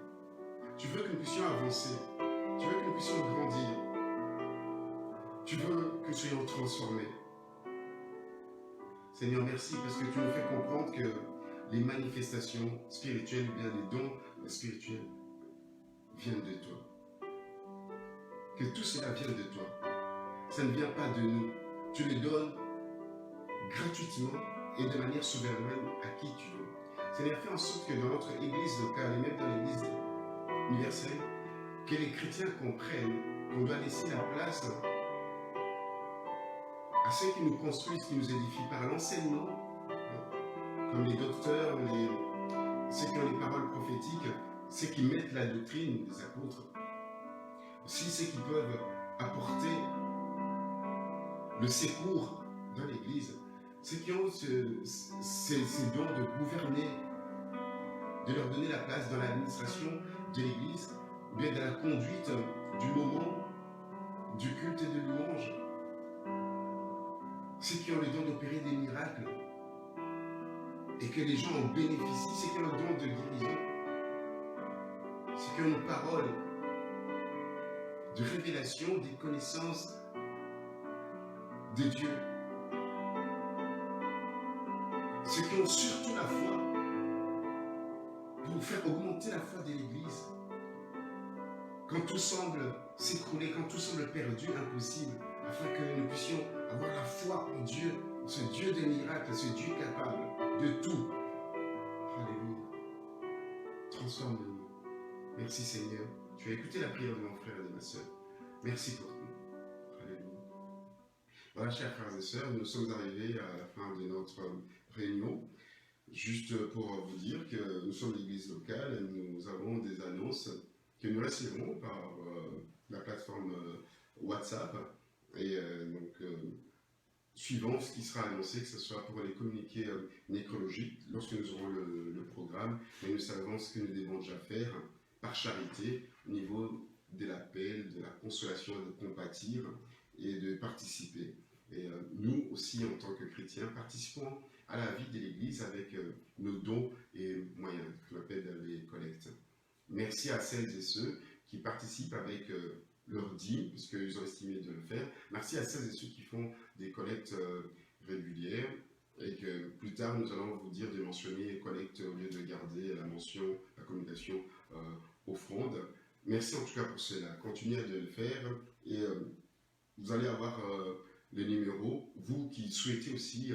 S2: Tu veux que nous puissions avancer. Tu veux que nous puissions grandir. Tu veux que nous soyons transformés. Seigneur, merci parce que tu nous fais comprendre que les manifestations spirituelles ou bien les dons spirituels viennent de toi. Que tout cela vienne de toi. Ça ne vient pas de nous. Tu le donnes gratuitement et de manière souveraine à qui tu veux. Seigneur, fais en sorte que dans notre église locale et même dans l'église universelle, que les chrétiens comprennent qu'on doit laisser la place à ceux qui nous construisent, qui nous édifient par l'enseignement, comme les docteurs, ceux qui ont les paroles prophétiques, ceux qui mettent la doctrine des apôtres, aussi ceux qui peuvent apporter le secours dans l'Église, ceux qui ont ces dons de gouverner, de leur donner la place dans l'administration de l'Église, bien dans la conduite du moment, du culte et de louange, ceux qui ont le don d'opérer des miracles et que les gens en bénéficient, ceux qui ont le don de guérison, ceux qui ont une parole de révélation, des connaissances de Dieu. Ceux qui ont surtout la foi pour faire augmenter la foi de l'Église. Quand tout semble s'écrouler, quand tout semble perdu, impossible, afin que nous puissions avoir la foi en Dieu, ce Dieu des miracles, ce Dieu capable de tout. Alléluia. Transforme-nous. Merci Seigneur. Tu as écouté la prière de mon frère et de ma sœur. Merci pour tout. Alléluia. Voilà, chers frères et sœurs, nous sommes arrivés à la fin de notre réunion. Juste pour vous dire que nous sommes l'église locale, nous avons des annonces que nous recevons par la plateforme WhatsApp. Et suivant ce qui sera annoncé, que ce soit pour les communiqués nécrologiques, lorsque nous aurons le programme, mais nous savons ce que nous devons déjà faire par charité au niveau de l'appel, de la consolation, de compatir et de participer. Et nous aussi, en tant que chrétiens, participons à la vie de l'Église avec nos dons et moyens, qu'on appelle les collectes. Merci à celles et ceux qui participent avec leur dîme, puisqu'ils ont estimé de le faire. Merci à celles et ceux qui font des collectes régulières, et que plus tard, nous allons vous dire de mentionner collecte au lieu de garder la mention, la communication offrande. Merci en tout cas pour cela. Continuez à le faire et vous allez avoir les numéros, vous qui souhaitez aussi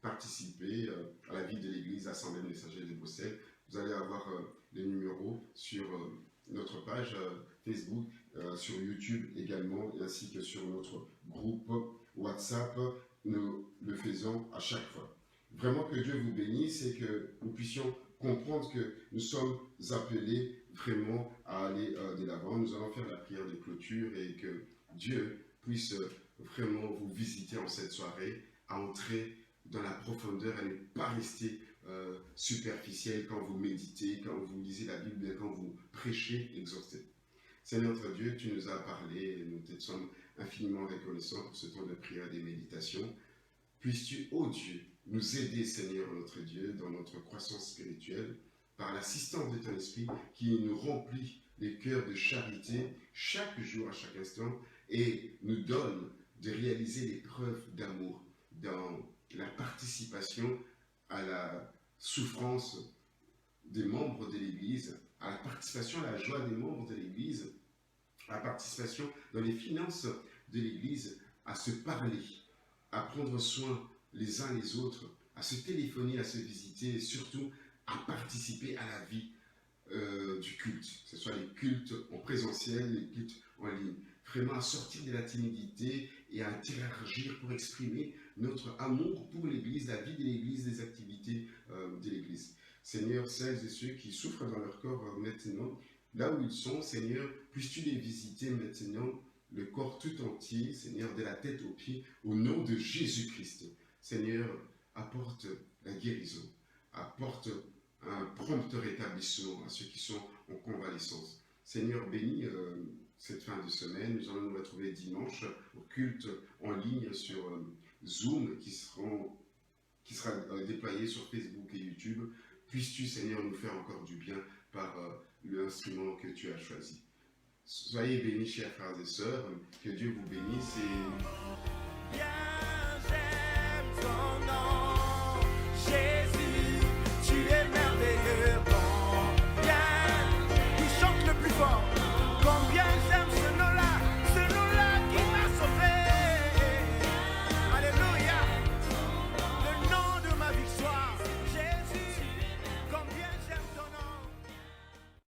S2: participer à la vie de l'Église Assemblée des Messagers de Bruxelles, vous allez avoir les numéros sur notre page Facebook, sur YouTube également, ainsi que sur notre groupe WhatsApp. Nous le faisons à chaque fois. Vraiment que Dieu vous bénisse et que nous puissions comprendre que nous sommes appelés vraiment à aller de l'avant. Nous allons faire la prière de clôture et que Dieu puisse vraiment vous visiter en cette soirée, à entrer dans la profondeur, à ne pas rester superficiel quand vous méditez, quand vous lisez la Bible, quand vous prêchez, exhortez. Seigneur notre Dieu, tu nous as parlé et nous te sommes infiniment reconnaissants pour ce temps de prière et de méditation. Puisses-tu, ô Dieu, nous aider, Seigneur notre Dieu, dans notre croissance spirituelle, par l'assistance de ton Esprit qui nous remplit les cœurs de charité chaque jour, à chaque instant, et nous donne de réaliser les preuves d'amour dans la participation à la souffrance des membres de l'Église, à la participation à la joie des membres de l'Église, à la participation dans les finances de l'Église, à se parler, à prendre soin les uns les autres, à se téléphoner, à se visiter et surtout à participer à la vie du culte, que ce soit les cultes en présentiel, les cultes en ligne. Vraiment à sortir de la timidité et à interagir pour exprimer notre amour pour l'Église, la vie de l'Église, les activités de l'Église. Seigneur, celles et ceux qui souffrent dans leur corps maintenant, là où ils sont, Seigneur, puisses-tu les visiter maintenant, le corps tout entier, Seigneur, de la tête aux pieds, au nom de Jésus-Christ. Seigneur, apporte la guérison, apporte un prompt rétablissement à ceux qui sont en convalescence. Seigneur, bénis cette fin de semaine. Nous allons nous retrouver dimanche au culte en ligne sur Zoom qui sera déployé sur Facebook et YouTube. Puisses-tu, Seigneur, nous faire encore du bien par l'instrument que tu as choisi. Soyez bénis, chers frères et sœurs. Que Dieu vous bénisse et...